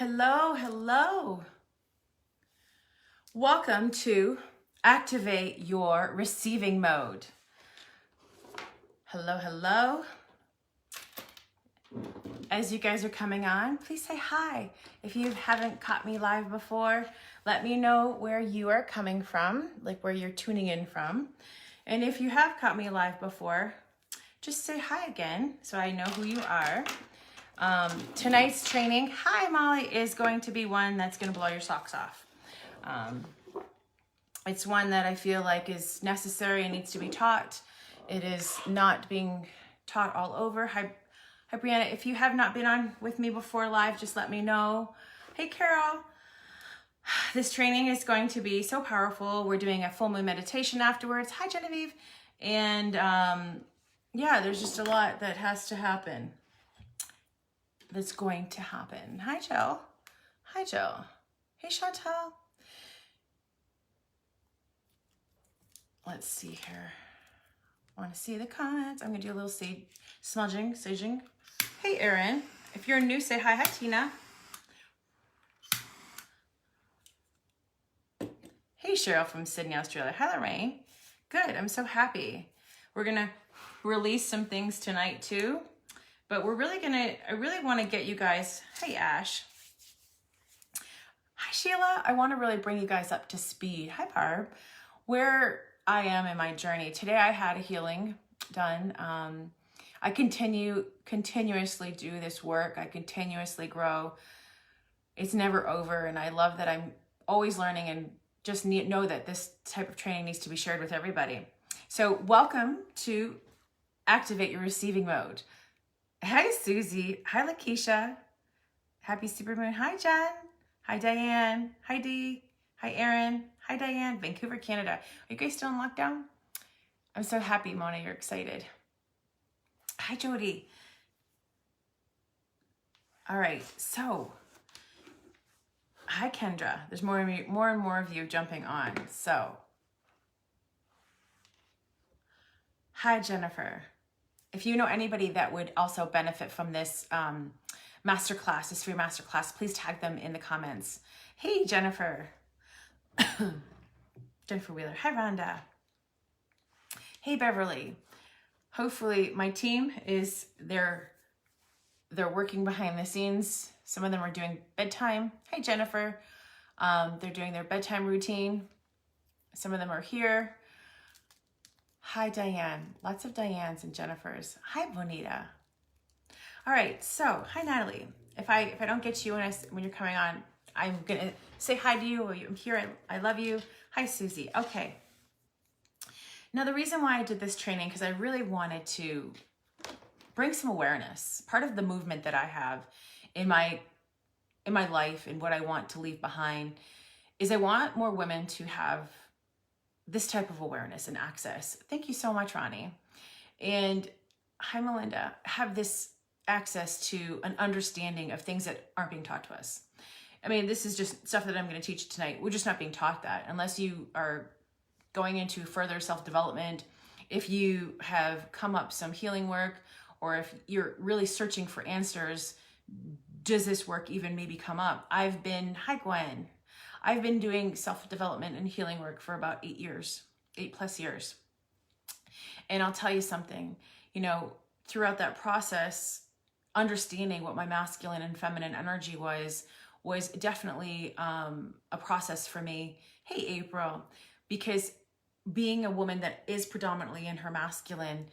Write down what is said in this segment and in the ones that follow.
Hello, hello. Welcome to activate your receiving mode. Hello, hello. As you guys are coming on, please say hi. If you haven't caught me live before, let me know where you are coming from, like where you're tuning in from. And if you have caught me live before, just say hi again so I know who you are. Tonight's training, hi Molly, is going to be one that's going to blow your socks off. It's one that I feel like is necessary and needs to be taught. It is not being taught all over. Hi Brianna, if you have not been on with me before live, just let me know. Hey Carol, this training is going to be so powerful. We're doing a full moon meditation afterwards. Hi Genevieve. And yeah, there's just a lot that has to happen. That's going to happen. Hi, Jill. Hi, Jill. Hey, Chantal. Let's see here. I want to see the comments. I'm going to do a little saging. Hey, Erin. If you're new, say hi. Hi, Tina. Hey, Cheryl from Sydney, Australia. Hi, Lorraine. Good. I'm so happy. We're going to release some things tonight, too. But I really want to get you guys, hey Ash. Hi Sheila, I want to really bring you guys up to speed. Hi Barb, where I am in my journey. Today I had a healing done. I continuously do this work. I continuously grow. It's never over. And I love that I'm always learning and just know that this type of training needs to be shared with everybody. So welcome to activate your receiving mode. Hi, Susie. Hi, Lakeisha. Happy supermoon. Hi, Jen. Hi, Diane. Hi, Dee. Hi, Erin. Hi, Diane. Vancouver, Canada. Are you guys still in lockdown? I'm so happy, Mona. You're excited. Hi, Jody. All right. So, hi, Kendra. There's more and more of you jumping on. So, hi, Jennifer. If you know anybody that would also benefit from this masterclass, this free masterclass, please tag them in the comments. Hey, Jennifer. Jennifer Wheeler. Hi, Rhonda. Hey, Beverly. Hopefully my team is, they're working behind the scenes. Some of them are doing bedtime. Hey, Jennifer. They're doing their bedtime routine. Some of them are here. Hi, Diane. Lots of Dianes and Jennifers. Hi, Bonita. All right, so hi, Natalie. If I don't get you when you're coming on, I'm gonna say hi to you. I'm here. I love you. Hi, Susie. Okay. Now the reason why I did this training, because I really wanted to bring some awareness. Part of the movement that I have in my life and what I want to leave behind is I want more women to have this type of awareness and access. Thank you so much, Ronnie. And hi, Melinda. Have this access to an understanding of things that aren't being taught to us. I mean, this is just stuff that I'm going to teach tonight. We're just not being taught that unless you are going into further self-development. If you have come up some healing work, or if you're really searching for answers, does this work even maybe come up? Hi, Gwen. I've been doing self-development and healing work for about 8 plus years. And I'll tell you something, throughout that process, understanding what my masculine and feminine energy was definitely a process for me. Hey, April, because being a woman that is predominantly in her masculine,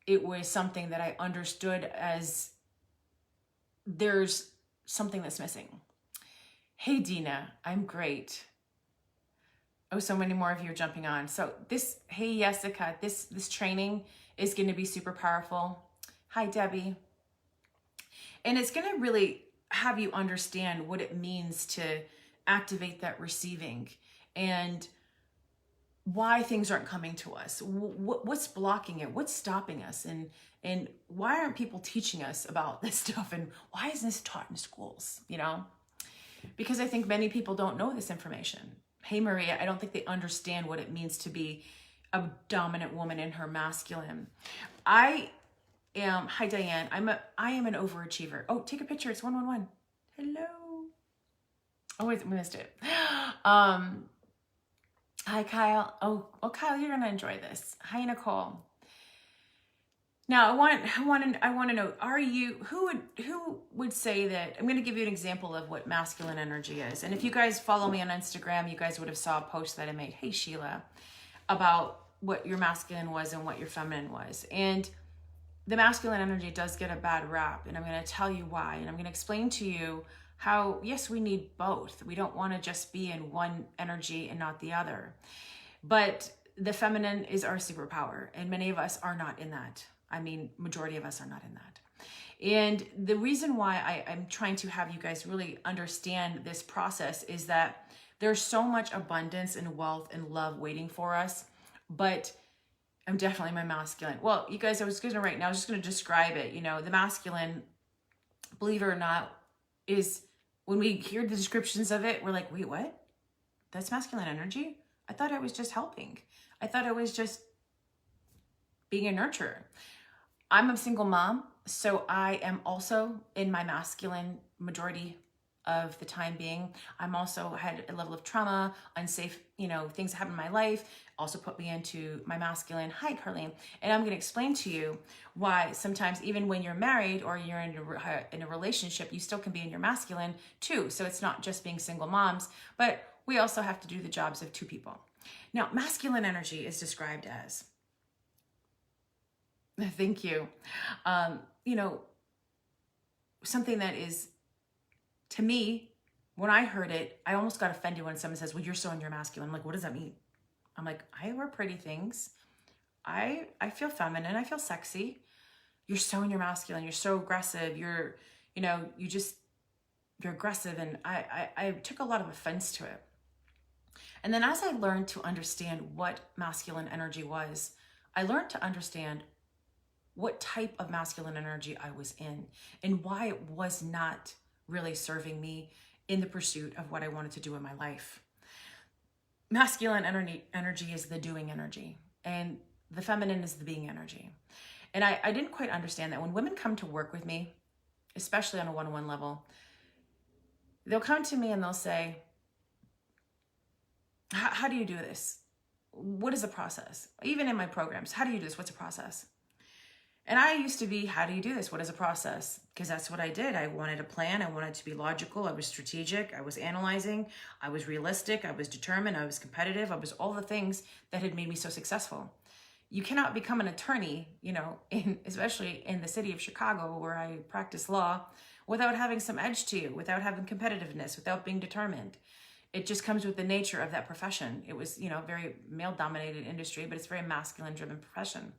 it was something that I understood as there's something that's missing. Hey, Dina, I'm great. Oh, so many more of you are jumping on. So hey, Jessica, this training is going to be super powerful. Hi, Debbie. And it's going to really have you understand what it means to activate that receiving and why things aren't coming to us. What's blocking it? What's stopping us? And why aren't people teaching us about this stuff? And why isn't this taught in schools, Because I think many people don't know this information. Hey, Maria, I don't think they understand what it means to be a dominant woman in her masculine. Hi, Diane. I am an overachiever. Oh, take a picture. It's 111. Hello. Oh, we missed it. Hi, Kyle. Oh, Kyle, you're gonna enjoy this. Hi, Nicole. Now, I want to know, who would say that? I'm going to give you an example of what masculine energy is. And if you guys follow me on Instagram, you guys would have saw a post that I made. Hey, Sheila, about what your masculine was and what your feminine was. And the masculine energy does get a bad rap, and I'm going to tell you why. And I'm going to explain to you how, yes, we need both. We don't want to just be in one energy and not the other. But the feminine is our superpower, and many of us are not in that. I mean, majority of us are not in that. And the reason why I'm trying to have you guys really understand this process is that there's so much abundance and wealth and love waiting for us, but I'm definitely my masculine. Well, you guys, I was just going to describe it. You know, the masculine, believe it or not, is when we hear the descriptions of it, we're like, wait, what? That's masculine energy? I thought I was just helping. I thought I was just being a nurturer. I'm a single mom, so I am also in my masculine majority of the time being. I'm also had a level of trauma, unsafe, things that happened in my life, also put me into my masculine. Hi, Carlene. And I'm going to explain to you why sometimes even when you're married or you're in a relationship, you still can be in your masculine too. So it's not just being single moms, but we also have to do the jobs of two people. Now, masculine energy is described as, thank you, something that is, to me, when I heard it, I almost got offended when someone says, well, you're so in your masculine. I'm like, what does that mean? I'm like, I wear pretty things. I feel feminine. I feel sexy. You're so in your masculine. You're so aggressive. You're aggressive. And I took a lot of offense to it. And then as I learned to understand what masculine energy was, I learned to understand what type of masculine energy I was in and why it was not really serving me in the pursuit of what I wanted to do in my life. Masculine energy is the doing energy, and the feminine is the being energy. And I didn't quite understand that when women come to work with me, especially on a one-on-one level, they'll come to me and they'll say, how do you do this? What is the process? Even in my programs, how do you do this? What's the process? And I used to be, how do you do this? What is a process? Because that's what I did. I wanted a plan. I wanted to be logical. I was strategic. I was analyzing. I was realistic. I was determined. I was competitive. I was all the things that had made me so successful. You cannot become an attorney, especially in the city of Chicago where I practice law, without having some edge to you, without having competitiveness, without being determined. It just comes with the nature of that profession. It was, very male-dominated industry, but it's a very masculine-driven profession.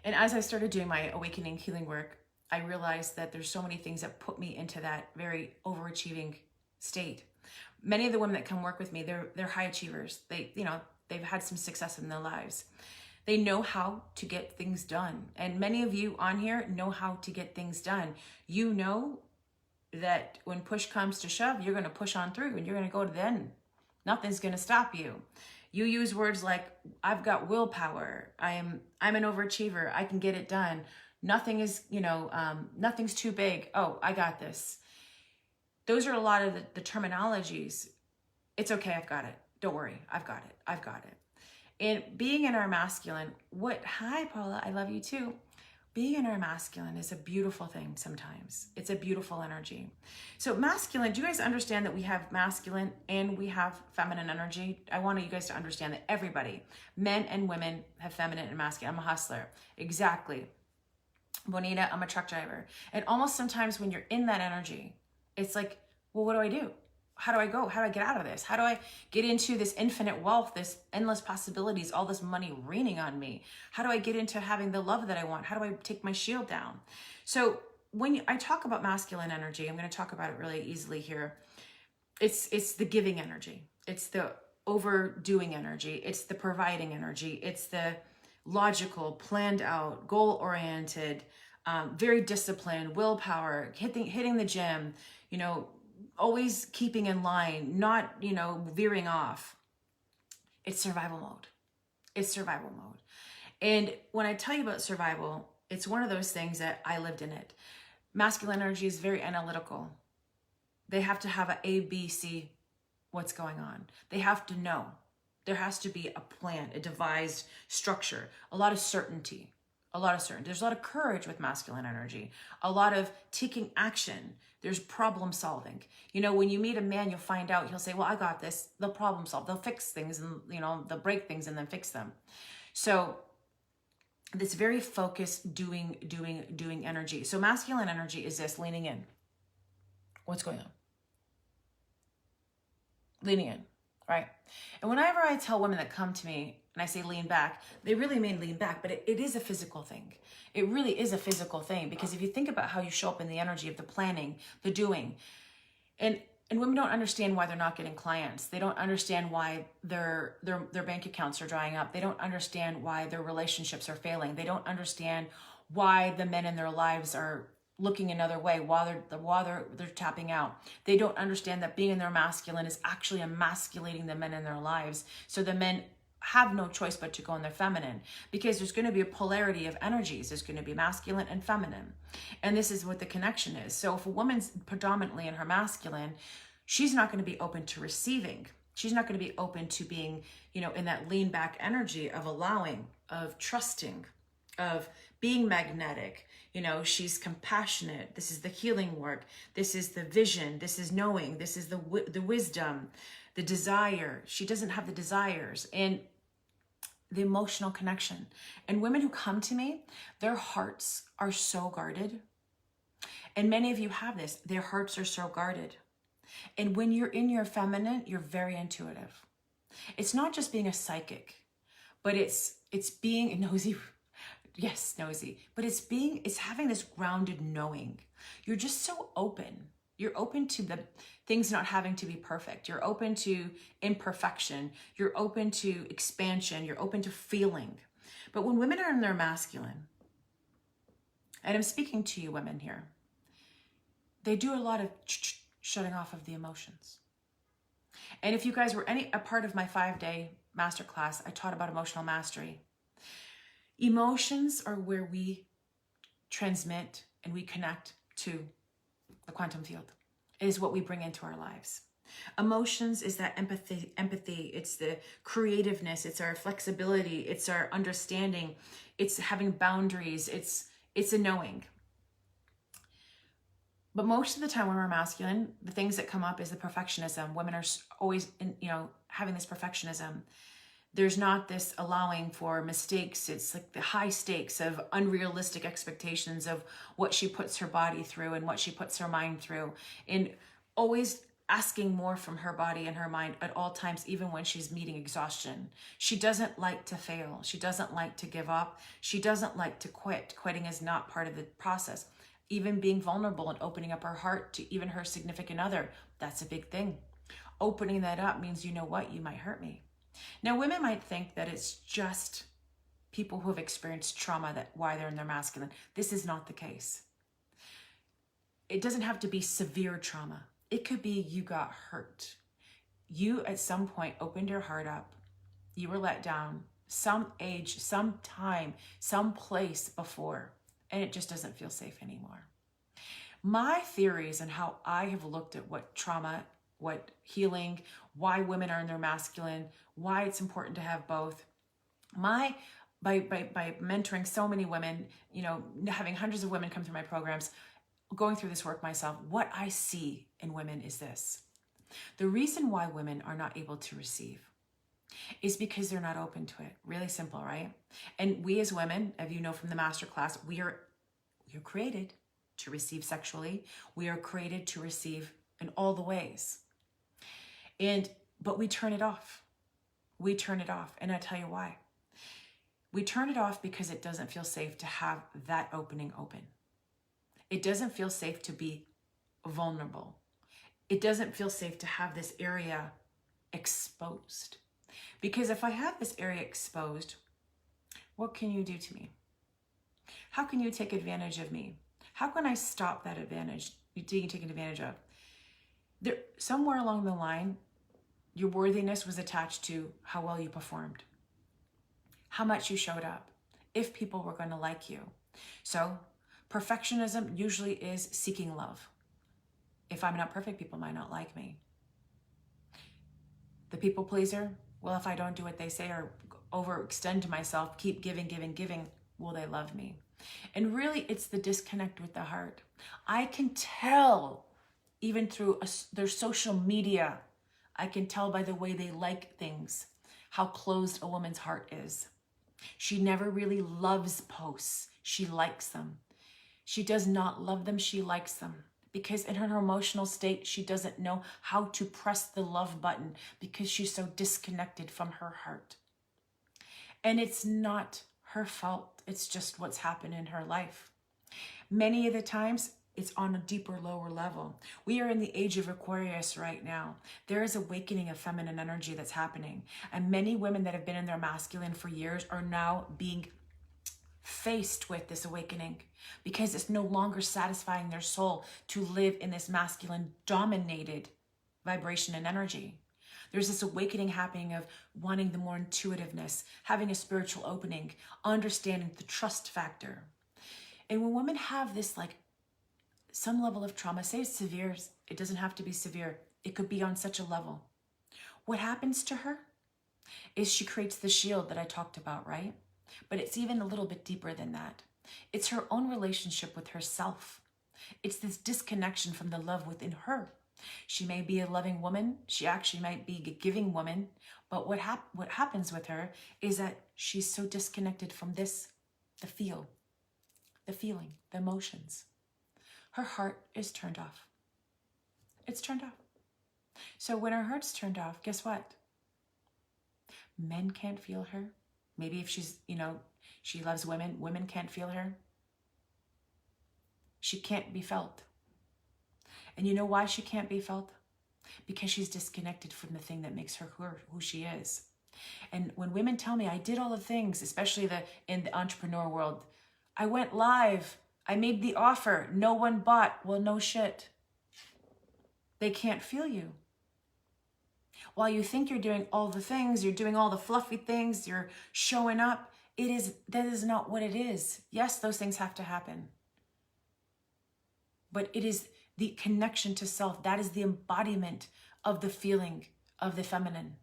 And as I started doing my awakening healing work, I realized that there's so many things that put me into that very overachieving state. Many of the women that come work with me, they're high achievers. They've had some success in their lives. They know how to get things done. And many of you on here know how to get things done. You know that when push comes to shove, you're going to push on through and you're going to go to the end. Nothing's going to stop you. You use words like, I've got willpower. I'm an overachiever. I can get it done. Nothing is, nothing's too big. Oh, I got this. Those are a lot of the terminologies. It's okay. I've got it. Don't worry. I've got it. I've got it. And being in our masculine, hi, Paula, I love you too. Being in our masculine is a beautiful thing sometimes. It's a beautiful energy. So masculine, do you guys understand that we have masculine and we have feminine energy? I want you guys to understand that everybody, men and women, have feminine and masculine. I'm a hustler. Exactly. Bonita, I'm a truck driver. And almost sometimes when you're in that energy, it's like, well, what do I do? How do I go? How do I get out of this? How do I get into this infinite wealth, this endless possibilities, all this money raining on me? How do I get into having the love that I want? How do I take my shield down? So when I talk about masculine energy, I'm going to talk about it really easily here. It's the giving energy. It's the overdoing energy. It's the providing energy. It's the logical, planned out, goal-oriented, very disciplined, willpower, hitting the gym, always keeping in line, not, veering off. It's survival mode. It's survival mode. And when I tell you about survival, it's one of those things that I lived in it. Masculine energy is very analytical, They have to have a A, B, C, what's going on. They have to know. There has to be a plan, a devised structure, a lot of certainty, a lot of certainty. There's a lot of courage with masculine energy, a lot of taking action. There's problem solving. You know, when you meet a man, you'll find out, he'll say, well, I got this. They'll problem solve. They'll fix things and, you know, they'll break things and then fix them. So this very focused doing energy. So masculine energy is this, leaning in. What's going on? Leaning in, right? And whenever I tell women that come to me and I say lean back, they really mean lean back, but it is a physical thing. It really is a physical thing, because if you think about how you show up in the energy of the planning, the doing, and women don't understand why they're not getting clients. They don't understand why their bank accounts are drying up. They don't understand why their relationships are failing. They don't understand why the men in their lives are looking another way while they're tapping out. They don't understand that being in their masculine is actually emasculating the men in their lives. So the men have no choice but to go in their feminine, because there's going to be a polarity of energies. There's going to be masculine and feminine. And this is what the connection is. So if a woman's predominantly in her masculine, she's not going to be open to receiving. She's not going to be open to being, you know, in that lean back energy of allowing, of trusting, of being magnetic. You know, she's compassionate. This is the healing work. This is the vision. This is knowing. This is the wisdom, the desire. She doesn't have the desires and the emotional connection. And women who come to me, their hearts are so guarded. And many of you have this. Their hearts are so guarded. And when you're in your feminine, you're very intuitive. It's not just being a psychic, but it's being nosy. Yes, nosy. But it's having this grounded knowing. You're just so open. You're open to the things not having to be perfect. You're open to imperfection. You're open to expansion. You're open to feeling. But when women are in their masculine, and I'm speaking to you women here, they do a lot of shutting off of the emotions. And if you guys were a part of my 5-day masterclass, I taught about emotional mastery. Emotions are where we transmit and we connect to the quantum field. It is what we bring into our lives. Emotions is that empathy. It's the creativeness. It's our flexibility. It's our understanding. It's having boundaries. It's a knowing. But most of the time when we're masculine, the things that come up is the perfectionism. Women are always, having this perfectionism. There's not this allowing for mistakes. It's like the high stakes of unrealistic expectations of what she puts her body through and what she puts her mind through. And always asking more from her body and her mind at all times, even when she's meeting exhaustion. She doesn't like to fail. She doesn't like to give up. She doesn't like to quit. Quitting is not part of the process. Even being vulnerable and opening up her heart to even her significant other, that's a big thing. Opening that up means, you know what, you might hurt me. Now, women might think that it's just people who have experienced trauma that why they're in their masculine. This is not the case. It doesn't have to be severe trauma. It could be you got hurt. You at some point opened your heart up. You were let down some age, some time, some place before, and it just doesn't feel safe anymore. My theories and how I have looked at what trauma, what healing, why women are in their masculine, why it's important to have both. By mentoring so many women, having hundreds of women come through my programs, going through this work myself, what I see in women is this. The reason why women are not able to receive is because they're not open to it. Really simple, right? And we as women, as you know from the masterclass, we are created to receive sexually. We are created to receive in all the ways. But we turn it off. We turn it off. And I tell you why. We turn it off because it doesn't feel safe to have that opening open. It doesn't feel safe to be vulnerable. It doesn't feel safe to have this area exposed. Because if I have this area exposed, what can you do to me? How can you take advantage of me? How can I stop that advantage being taken advantage of? Somewhere along the line, your worthiness was attached to how well you performed, how much you showed up, if people were going to like you. So perfectionism usually is seeking love. If I'm not perfect, people might not like me. The people pleaser, well, if I don't do what they say or overextend to myself, keep giving, giving, giving, will they love me? And really, it's the disconnect with the heart. I can tell, even through their social media, I can tell by the way they like things, how closed a woman's heart is. She never really loves posts. She likes them. She does not love them. She likes them. Because in her emotional state, she doesn't know how to press the love button because she's so disconnected from her heart. And it's not her fault. It's just what's happened in her life. Many of the times, it's on a deeper, lower level. We are in the age of Aquarius right now. There is awakening of feminine energy that's happening. And many women that have been in their masculine for years are now being faced with this awakening because it's no longer satisfying their soul to live in this masculine dominated vibration and energy. There's this awakening happening of wanting the more intuitiveness, having a spiritual opening, understanding the trust factor. And when women have this, like, some level of trauma, say it's severe, it doesn't have to be severe. It could be on such a level. What happens to her is she creates the shield that I talked about, right? But it's even a little bit deeper than that. It's her own relationship with herself. It's this disconnection from the love within her. She may be a loving woman. She actually might be a giving woman. But what happens with her is that she's so disconnected from this, the feeling, the emotions. Her heart is turned off. It's turned off. So when her heart's turned off, guess what? Men can't feel her. Maybe if she's, she loves women, women can't feel her. She can't be felt. And you know why she can't be felt? Because she's disconnected from the thing that makes her who she is. And when women tell me, I did all the things, especially in the entrepreneur world, I went live, I made the offer, no one bought. Well, no shit. They can't feel you. While you think you're doing all the things, you're doing all the fluffy things, you're showing up, that is not what it is. Yes, those things have to happen. But it is the connection to self. That is the embodiment of the feeling of the feminine.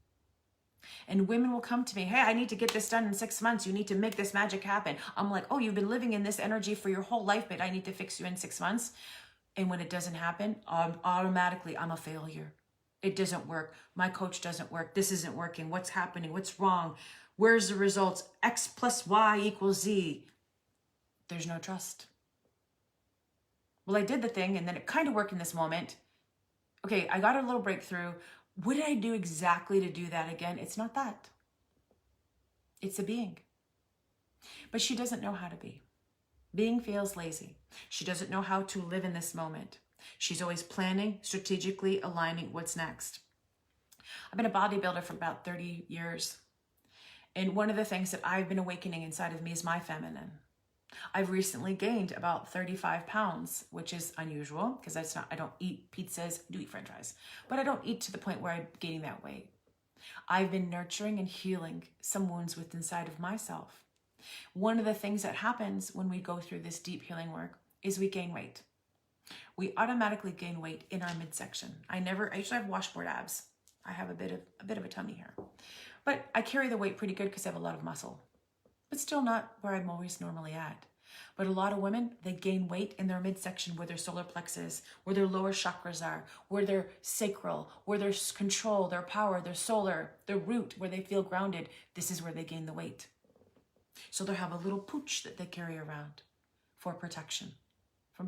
And women will come to me, hey, I need to get this done in 6 months. You need to make this magic happen. I'm like, oh, you've been living in this energy for your whole life, but I need to fix you in 6 months. And when it doesn't happen, automatically I'm a failure. It doesn't work. My coach doesn't work. This isn't working. What's happening? What's wrong? Where's the results? X plus Y equals Z. There's no trust. Well, I did the thing and then it kind of worked in this moment. Okay, I got a little breakthrough. What did I do exactly to do that again? It's not that. It's a being. But she doesn't know how to be. Being feels lazy. She doesn't know how to live in this moment. She's always planning, strategically aligning what's next. I've been a bodybuilder for about 30 years. And one of the things that I've been awakening inside of me is my feminine. I've recently gained about 35 pounds, which is unusual because I don't eat pizzas, I do eat french fries, but I don't eat to the point where I'm gaining that weight. I've been nurturing and healing some wounds within inside of myself. One of the things that happens when we go through this deep healing work is we gain weight. We automatically gain weight in our midsection. I usually have washboard abs. I have a bit of a tummy here, but I carry the weight pretty good because I have a lot of muscle, but still not where I'm always normally at. But a lot of women, they gain weight in their midsection where their solar plexus, where their lower chakras are, where their sacral, where their control, their power, their solar, their root, where they feel grounded. This is where they gain the weight. So they'll have a little pooch that they carry around for protection from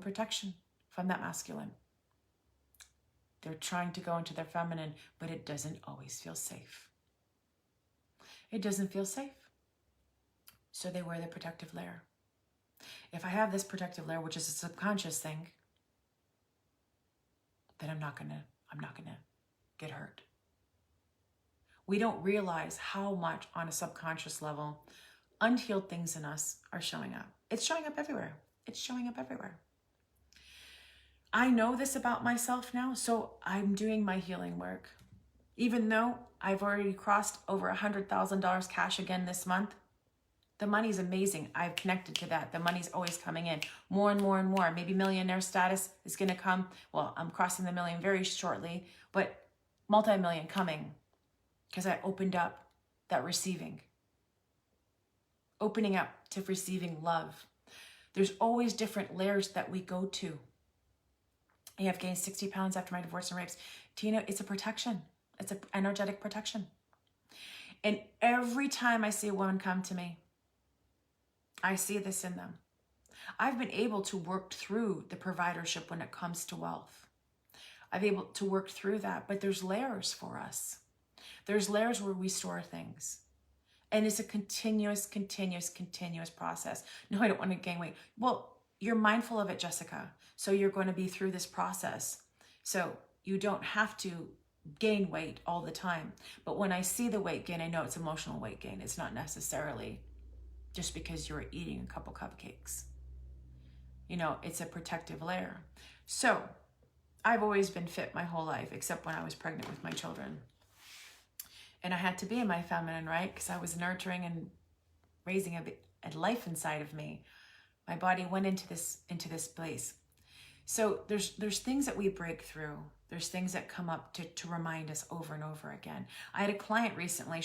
that masculine. They're trying to go into their feminine, but it doesn't always feel safe. It doesn't feel safe. So they wear the protective layer. If I have this protective layer, which is a subconscious thing, then I'm not gonna get hurt. We don't realize how much on a subconscious level, unhealed things in us are showing up. It's showing up everywhere. It's showing up everywhere. I know this about myself now, so I'm doing my healing work. Even though I've already crossed over $100,000 cash again this month, The money's amazing. I've connected to that. The money's always coming in more and more and more. Maybe millionaire status is going to come. Well, I'm crossing the million very shortly, but multi-million coming because I opened up that receiving. Opening up to receiving love. There's always different layers that we go to. I have gained 60 pounds after my divorce and rapes. Tina, it's a protection. It's an energetic protection. And every time I see a woman come to me, I see this in them. I've been able to work through the providership when it comes to wealth. I've been able to work through that, but there's layers for us. There's layers where we store things. And it's a continuous process. No, I don't want to gain weight. Well, you're mindful of it, Jessica. So you're going to be through this process. So you don't have to gain weight all the time. But when I see the weight gain, I know it's emotional weight gain. It's not necessarily just because you're eating a couple cupcakes. You know, it's a protective layer. So I've always been fit my whole life, except when I was pregnant with my children. And I had to be in my feminine, right? Because I was nurturing and raising a life inside of me. My body went into this place. So there's things that we break through. There's things that come up to remind us over and over again. I had a client recently.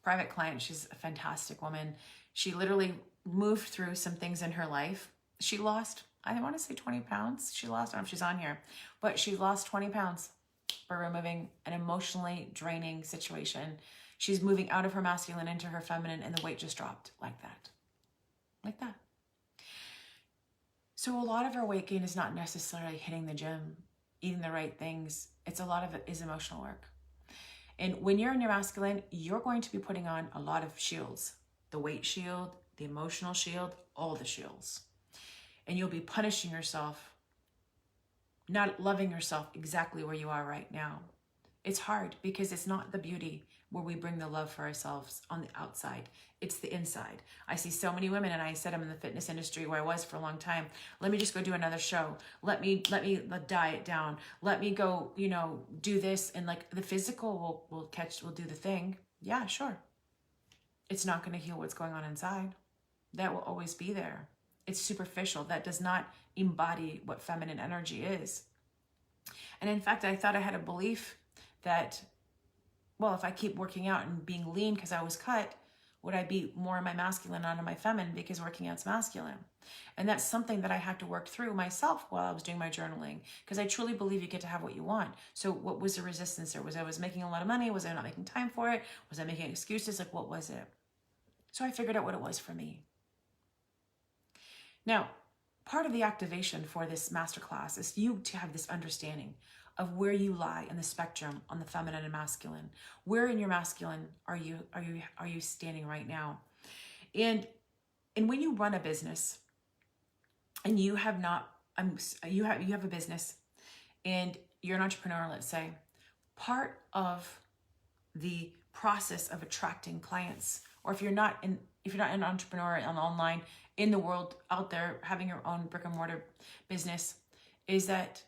Private client. She's a fantastic woman. She literally moved through some things in her life. She lost, I want to say 20 pounds. I don't know if she's on here, but she lost 20 pounds by removing an emotionally draining situation. She's moving out of her masculine into her feminine, and the weight just dropped like that. Like that. So a lot of our weight gain is not necessarily hitting the gym, eating the right things. A lot of it is emotional work. And when you're in your masculine, you're going to be putting on a lot of shields. The weight shield, the emotional shield, all the shields. And you'll be punishing yourself, not loving yourself exactly where you are right now. It's hard because it's not the beauty where we bring the love for ourselves on the outside. It's the inside. I see so many women, and I said I'm in the fitness industry where I was for a long time. Let me just go do another show. Let me diet down. Let me go, do this. And like the physical will do the thing. Yeah, sure. It's not going to heal what's going on inside. That will always be there. It's superficial. That does not embody what feminine energy is. And in fact, I thought I had a belief that, well, if I keep working out and being lean because I was cut, would I be more in my masculine, not in my feminine, because working out's masculine? And that's something that I had to work through myself while I was doing my journaling, because I truly believe you get to have what you want. So what was the resistance there? Was I making a lot of money? Was I not making time for it? Was I making excuses? Like, what was it? So I figured out what it was for me. Now, part of the activation for this masterclass is you to have this understanding of where you lie in the spectrum on the feminine and masculine. Where in your masculine are you standing right now? And when you run a business and you have a business and you're an entrepreneur, let's say, part of the process of attracting clients, or if you're not an entrepreneur on online, in the world out there having your own brick and mortar business, is that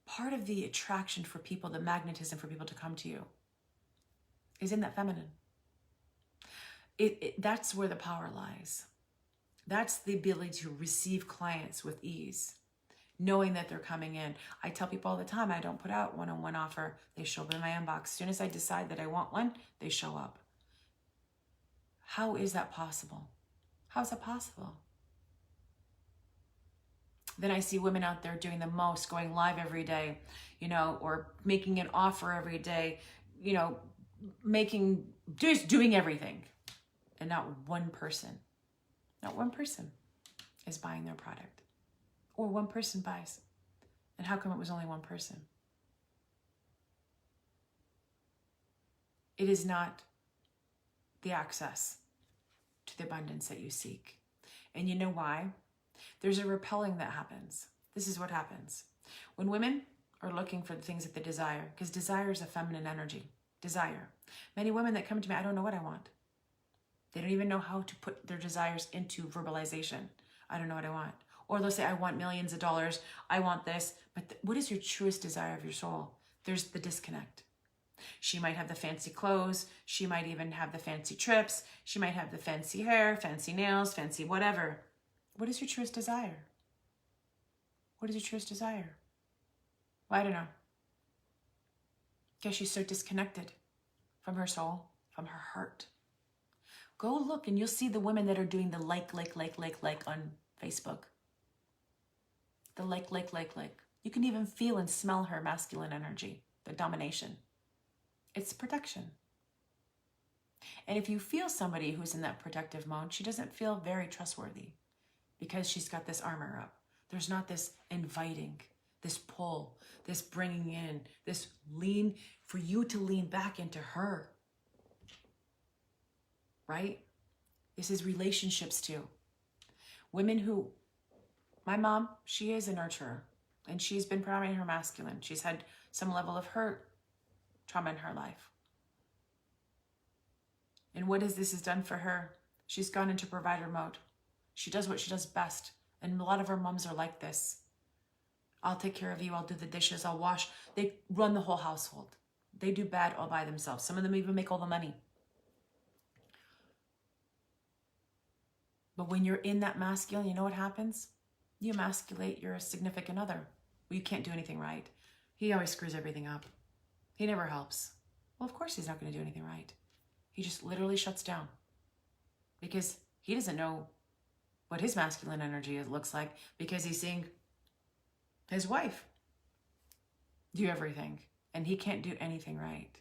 part of the attraction for people, the magnetism for people to come to you, is in that feminine. That's where the power lies. That's the ability to receive clients with ease, knowing that they're coming in. I tell people all the time, I don't put out one-on-one offer. They show up in my inbox. As soon as I decide that I want one, they show up. How is that possible? How is that possible? Then I see women out there doing the most, going live every day, or making an offer every day, just doing everything. And not one person is buying their product. Or one person buys. And how come it was only one person? It is not the access to the abundance that you seek. And you know why? There's a repelling that happens. This is what happens. When women are looking for the things that they desire, because desire is a feminine energy. Desire. Many women that come to me, I don't know what I want. They don't even know how to put their desires into verbalization. I don't know what I want. Or they'll say, I want millions of dollars. I want this. But what is your truest desire of your soul? There's the disconnect. She might have the fancy clothes. She might even have the fancy trips. She might have the fancy hair, fancy nails, fancy whatever. What is your truest desire? What is your truest desire? Well, I don't know. Because she's so disconnected from her soul, from her heart. Go look and you'll see the women that are doing the like on Facebook. The like. You can even feel and smell her masculine energy, the domination. It's protection. And if you feel somebody who's in that protective mode, she doesn't feel very trustworthy because she's got this armor up. There's not this inviting, this pull, this bringing in, this lean, for you to lean back into her. Right? This is relationships too. Women who, my mom, she is a nurturer and she's been primarily her masculine. She's had some level of hurt, trauma in her life. And what this has done for her? She's gone into provider mode. She does what she does best. And a lot of our moms are like this. I'll take care of you. I'll do the dishes. I'll wash. They run the whole household. They do bad all by themselves. Some of them even make all the money. But when you're in that masculine, you know what happens? You emasculate your significant other. Well, you can't do anything right. He always screws everything up. He never helps. Well, of course he's not going to do anything right. He just literally shuts down because he doesn't know what his masculine energy looks like because he's seeing his wife do everything and he can't do anything right.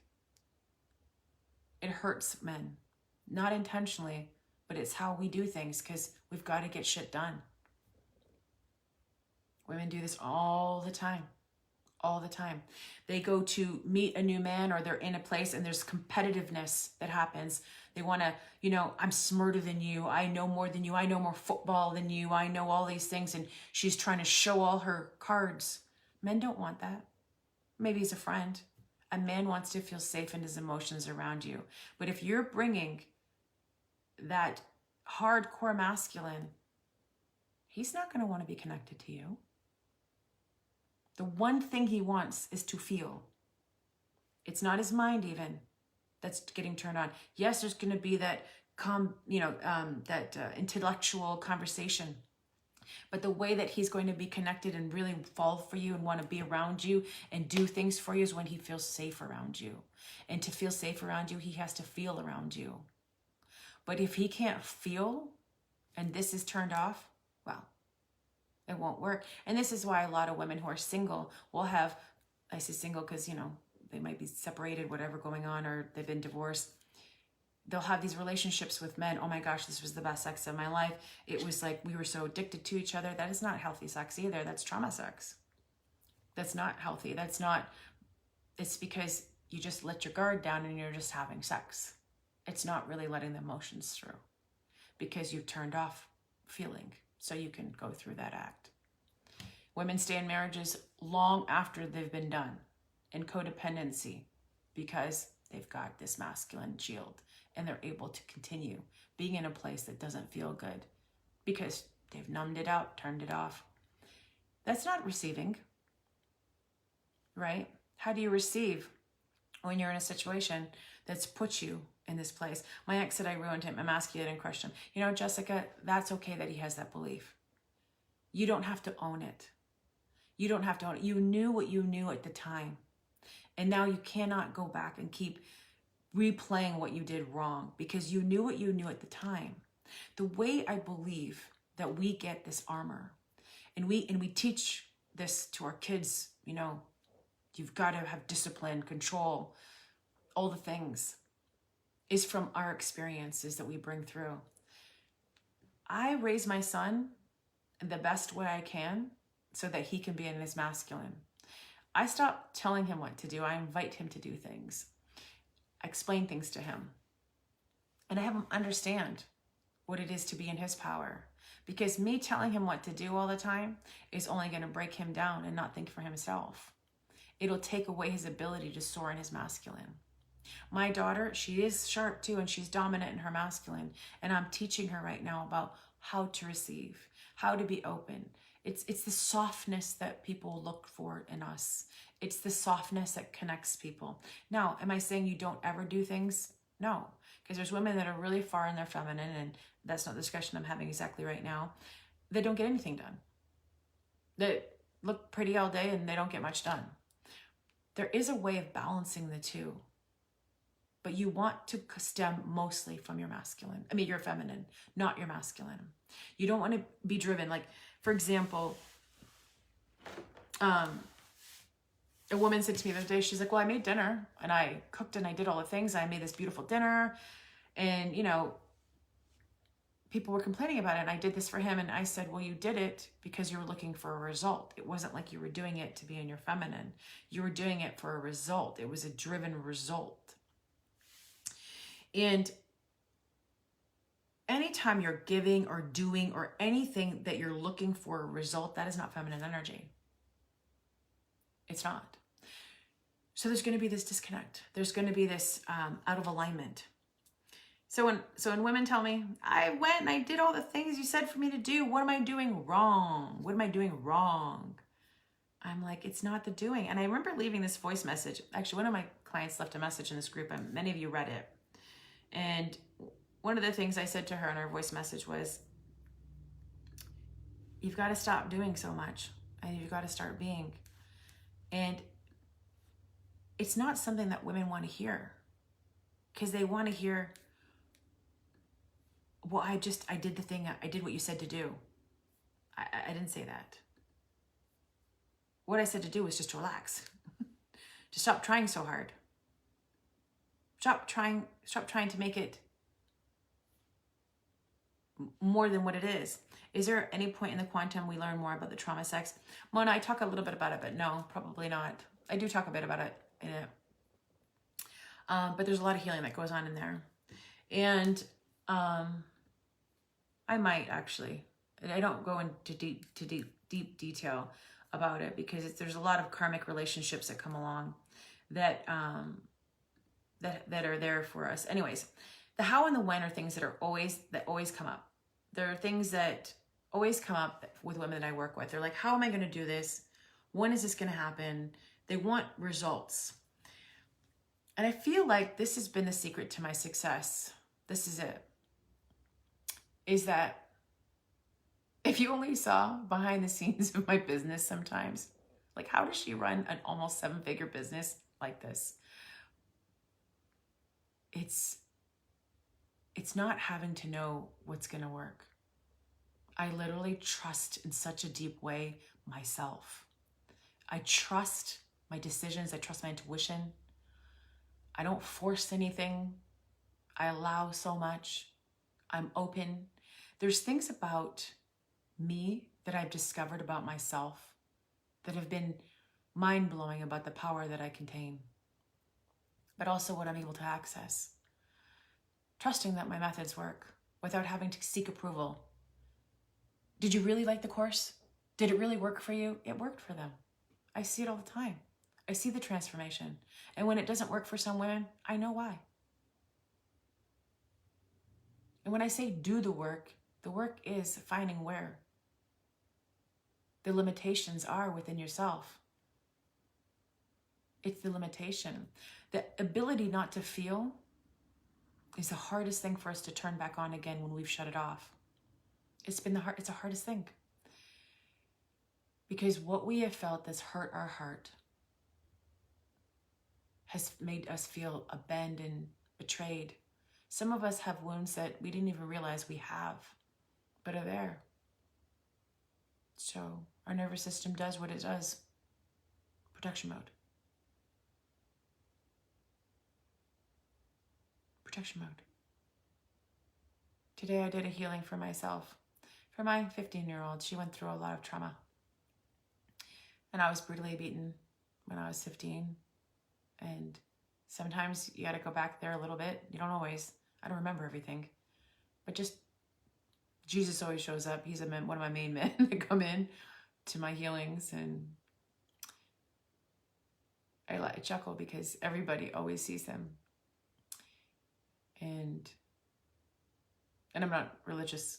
It hurts men, not intentionally, but it's how we do things because we've got to get shit done. Women do this all the time. All the time. They go to meet a new man or they're in a place and there's competitiveness that happens. They want to, I'm smarter than you. I know more than you. I know more football than you. I know all these things. And she's trying to show all her cards. Men don't want that. Maybe he's a friend. A man wants to feel safe in his emotions around you. But if you're bringing that hardcore masculine, he's not going to want to be connected to you. The one thing he wants is to feel. It's not his mind even that's getting turned on. Yes, there's going to be that intellectual conversation. But the way that he's going to be connected and really fall for you and want to be around you and do things for you is when he feels safe around you. And to feel safe around you, he has to feel around you. But if he can't feel and this is turned off, well, it won't work. And this is why a lot of women who are single will have, I say single because, they might be separated, whatever going on, or they've been divorced. They'll have these relationships with men. Oh my gosh, this was the best sex of my life. It was like we were so addicted to each other. That is not healthy sex either. That's trauma sex. That's not healthy. It's because you just let your guard down and you're just having sex. It's not really letting the emotions through because you've turned off feeling. So you can go through that act. Women stay in marriages long after they've been done in codependency because they've got this masculine shield and they're able to continue being in a place that doesn't feel good because they've numbed it out, turned it off. That's not receiving, right? How do you receive when you're in a situation that's put you in this place? My ex said I ruined him, emasculated and crushed him. Jessica, that's okay that he has that belief. You don't have to own it. You don't have to own it. You knew what you knew at the time. And now you cannot go back and keep replaying what you did wrong because you knew what you knew at the time. The way I believe that we get this armor and we teach this to our kids, you've got to have discipline, control, all the things, is from our experiences that we bring through. I raise my son the best way I can so that he can be in his masculine. I stop telling him what to do. I invite him to do things. I explain things to him. And I have him understand what it is to be in his power. Because me telling him what to do all the time is only going to break him down and not think for himself. It'll take away his ability to soar in his masculine. My daughter, she is sharp too, and she's dominant in her masculine. And I'm teaching her right now about how to receive, how to be open. It's the softness that people look for in us. It's the softness that connects people. Now, am I saying you don't ever do things? No, because there's women that are really far in their feminine, and that's not the discussion I'm having exactly right now. They don't get anything done. They look pretty all day and they don't get much done. There is a way of balancing the two, but you want to stem mostly from your masculine. I mean, your feminine, not your masculine. You don't want to be driven. Like, for example, a woman said to me the other day, she's like, well, I made dinner and I cooked and I did all the things. I made this beautiful dinner and, you know, people were complaining about it. And I did this for him. And I said, well, you did it because you were looking for a result. It wasn't like you were doing it to be in your feminine. You were doing it for a result. It was a driven result. And anytime you're giving or doing or anything that you're looking for a result, that is not feminine energy. It's not. So there's going to be this disconnect. There's going to be this out of alignment. So when women tell me, I went and I did all the things you said for me to do, what am I doing wrong? What am I doing wrong? I'm like, it's not the doing. And I remember leaving this voice message. Actually, one of my clients left a message in this group, and many of you read it. And one of the things I said to her in her voice message was, you've got to stop doing so much and you've got to start being. And it's not something that women want to hear, because they want to hear, well, I did the thing. I did what you said to do. I didn't say that. What I said to do was just to relax, to stop trying so hard. Stop trying to make it more than what it is. Is there any point in the quantum we learn more about the trauma sex? Mona, I talk a little bit about it, but no, probably not. I do talk a bit about it in it. But there's a lot of healing that goes on in there. And I might actually, I don't go into deep detail about it, because there's a lot of karmic relationships that come along that that are there for us. Anyways, the how and the when are things that always come up. There are things that always come up with women that I work with. They're like, how am I going to do this? When is this going to happen? They want results. And I feel like this has been the secret to my success. This is it. Is that if you only saw behind the scenes of my business sometimes, like, how does she run an almost 7-figure business like this? It's not having to know what's going to work. I literally trust in such a deep way myself. I trust my decisions. I trust my intuition. I don't force anything. I allow so much. I'm open. There's things about me that I've discovered about myself that have been mind-blowing about the power that I contain, but also what I'm able to access. Trusting that my methods work without having to seek approval. Did you really like the course? Did it really work for you? It worked for them. I see it all the time. I see the transformation. And when it doesn't work for some women, I know why. And when I say do the work is finding where the limitations are within yourself. It's the limitation. The ability not to feel is the hardest thing for us to turn back on again when we've shut it off. It's the hardest thing. Because what we have felt that's hurt our heart has made us feel abandoned, betrayed. Some of us have wounds that we didn't even realize we have, but are there. So our nervous system does what it does. Protection mode. Protection mode. Today I did a healing for myself. For my 15-year-old, she went through a lot of trauma. And I was brutally beaten when I was 15. And sometimes you got to go back there a little bit. You don't always. I don't remember everything. But just Jesus always shows up. He's one of my main men that come in to my healings. And I chuckle because everybody always sees him. And I'm not religious,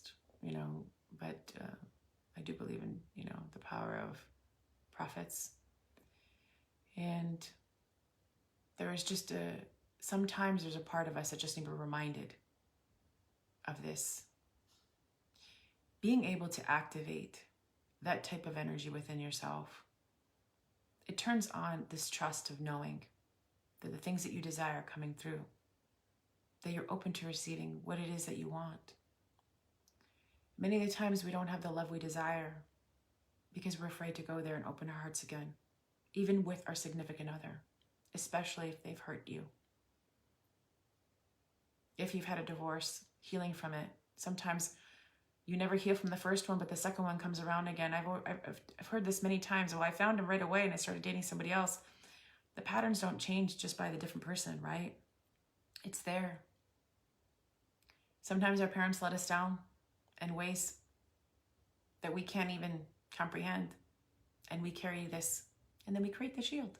but I do believe in, the power of prophets. And there is just sometimes there's a part of us that just need to be reminded of this. Being able to activate that type of energy within yourself, it turns on this trust of knowing that the things that you desire are coming through, that you're open to receiving what it is that you want. Many of the times we don't have the love we desire because we're afraid to go there and open our hearts again, even with our significant other, especially if they've hurt you. If you've had a divorce, healing from it, sometimes you never heal from the first one, but the second one comes around again. I've heard this many times. Well, I found him right away and I started dating somebody else. The patterns don't change just by the different person, right? It's there. Sometimes our parents let us down in ways that we can't even comprehend. And we carry this, and then we create the shield.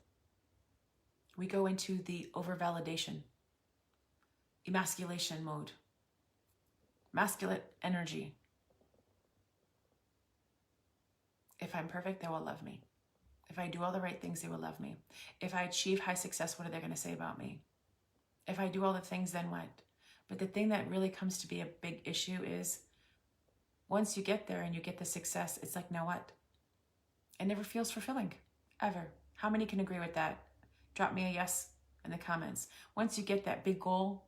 We go into the over-validation, emasculation mode, masculine energy. If I'm perfect, they will love me. If I do all the right things, they will love me. If I achieve high success, what are they going to say about me? If I do all the things, then what? But the thing that really comes to be a big issue is once you get there and you get the success, it's like, now what? It never feels fulfilling, ever. How many can agree with that? Drop me a yes in the comments. Once you get that big goal,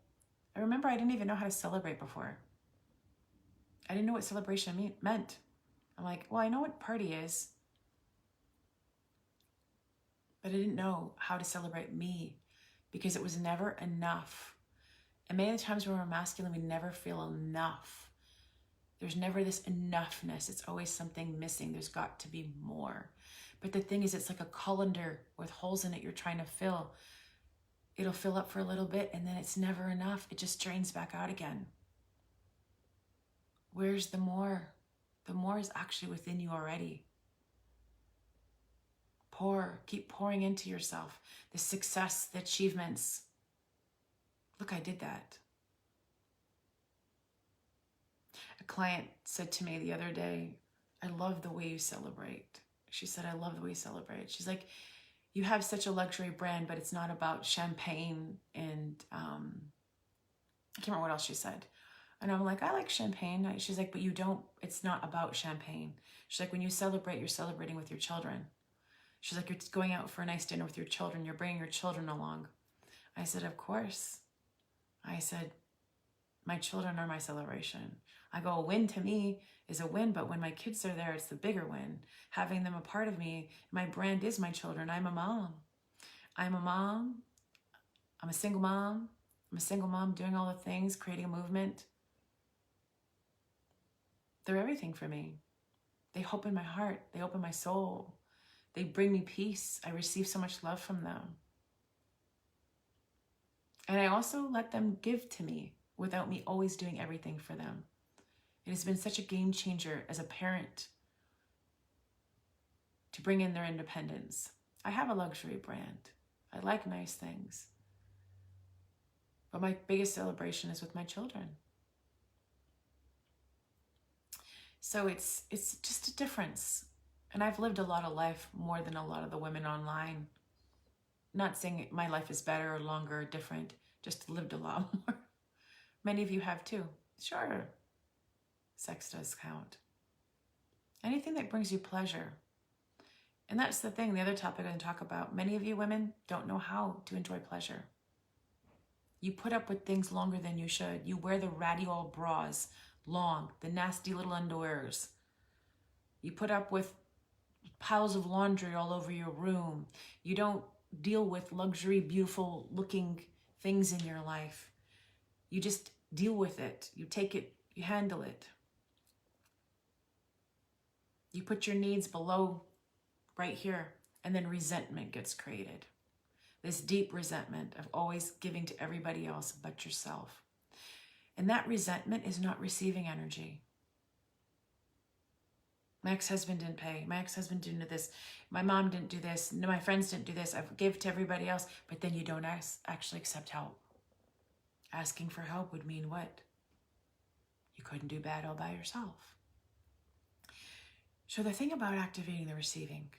I remember I didn't even know how to celebrate before. I didn't know what celebration meant. I'm like, well, I know what party is, but I didn't know how to celebrate me because it was never enough. And many times when we're masculine, we never feel enough. There's never this enoughness. It's always something missing. There's got to be more. But the thing is, it's like a colander with holes in it you're trying to fill. It'll fill up for a little bit and then it's never enough. It just drains back out again. Where's the more? The more is actually within you already. Pour, keep pouring into yourself. The success, the achievements. Look, I did that. A client said to me the other day, I love the way you celebrate. She said, I love the way you celebrate. She's like, you have such a luxury brand, but it's not about champagne and I can't remember what else she said. And I'm like, I like champagne. She's like, but you don't, it's not about champagne. She's like, when you celebrate, you're celebrating with your children. She's like, you're going out for a nice dinner with your children. You're bringing your children along. I said, of course. I said, my children are my celebration. I go, a win to me is a win, but when my kids are there, it's the bigger win. Having them a part of me, my brand is my children. I'm a mom. I'm a mom. I'm a single mom. I'm a single mom doing all the things, creating a movement. They're everything for me. They open my heart. They open my soul. They bring me peace. I receive so much love from them. And I also let them give to me without me always doing everything for them. It has been such a game changer as a parent to bring in their independence. I have a luxury brand. I like nice things. But my biggest celebration is with my children. So it's just a difference. And I've lived a lot of life more than a lot of the women online. Not saying my life is better or longer or different, just lived a lot more. Many of you have too. Sure, sex does count. Anything that brings you pleasure. And that's the thing, the other topic I'm going to talk about. Many of you women don't know how to enjoy pleasure. You put up with things longer than you should. You wear the ratty old bras long, the nasty little underwears. You put up with piles of laundry all over your room. You don't deal with luxury, beautiful looking things in your life. You just deal with it. You take it, you handle it. You put your needs below right here, and then resentment gets created. This deep resentment of always giving to everybody else but yourself. And that resentment is not receiving energy. My ex-husband didn't pay. My ex-husband didn't do this. My mom didn't do this. No, my friends didn't do this. I gave to everybody else, but then you don't actually accept help. Asking for help would mean what? You couldn't do bad all by yourself. So the thing about activating the receiving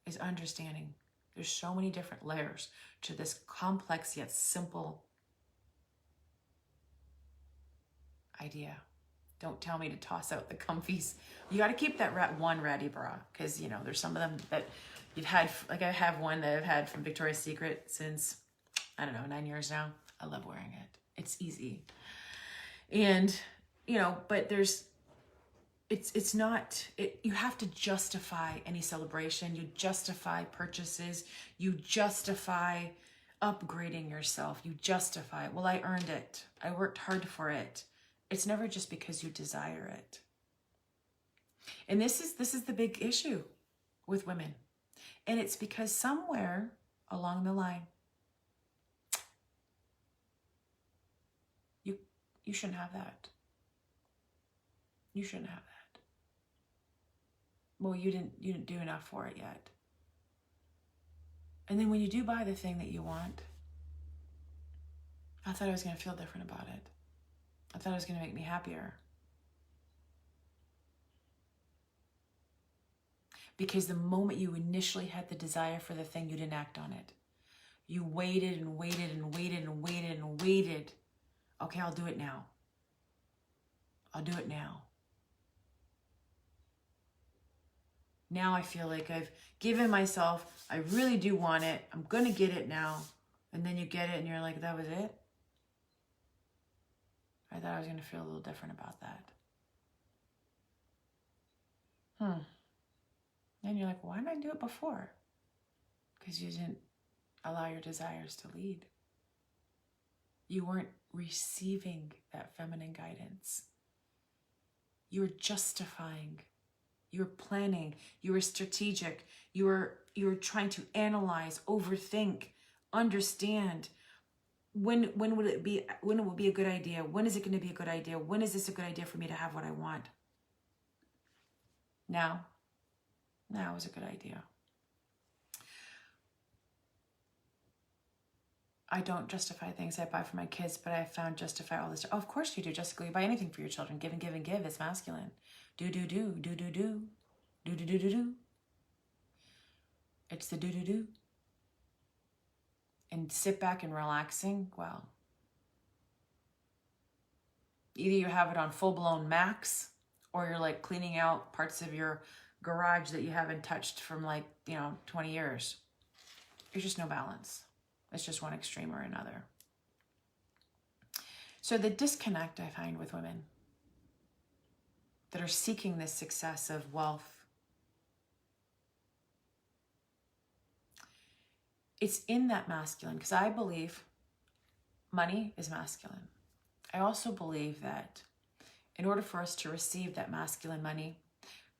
is understanding there's so many different layers to this complex yet simple idea. Don't tell me to toss out the comfies. You got to keep that one ratty bra, because you know there's some of them that you've had. Like I have one that I've had from Victoria's Secret since, I don't know, 9 years now. I love wearing it. It's easy, and you know, but it's not. You have to justify any celebration. You justify purchases. You justify upgrading yourself. You justify, well, I earned it. I worked hard for it. It's never just because you desire it. And this is the big issue with women. And it's because somewhere along the line, you shouldn't have that. You shouldn't have that. Well, you didn't do enough for it yet. And then when you do buy the thing that you want, I thought I was going to feel different about it. I thought it was going to make me happier. Because the moment you initially had the desire for the thing, you didn't act on it. You waited and waited and waited and waited and waited. Okay, I'll do it now. I'll do it now. Now I feel like I've given myself, I really do want it. I'm going to get it now. And then you get it and you're like, that was it? I thought I was going to feel a little different about that. And you're like, why didn't I do it before? Because you didn't allow your desires to lead. You weren't receiving that feminine guidance. You were justifying. You were planning. You were strategic. You were trying to analyze, overthink, understand. When would it be a good idea? When is it going to be a good idea? When is this a good idea for me to have what I want? Now is a good idea. I don't justify things I buy for my kids, but I found justify all this. Oh, of course you do, Jessica. You buy anything for your children. Give and give and give. It's masculine. Do. It's the do. And sit back and relaxing, well, either you have it on full-blown max, or you're like cleaning out parts of your garage that you haven't touched from 20 years. There's just no balance. It's just one extreme or another. So the disconnect I find with women that are seeking this success of wealth, it's in that masculine, because I believe money is masculine. I also believe that in order for us to receive that masculine money,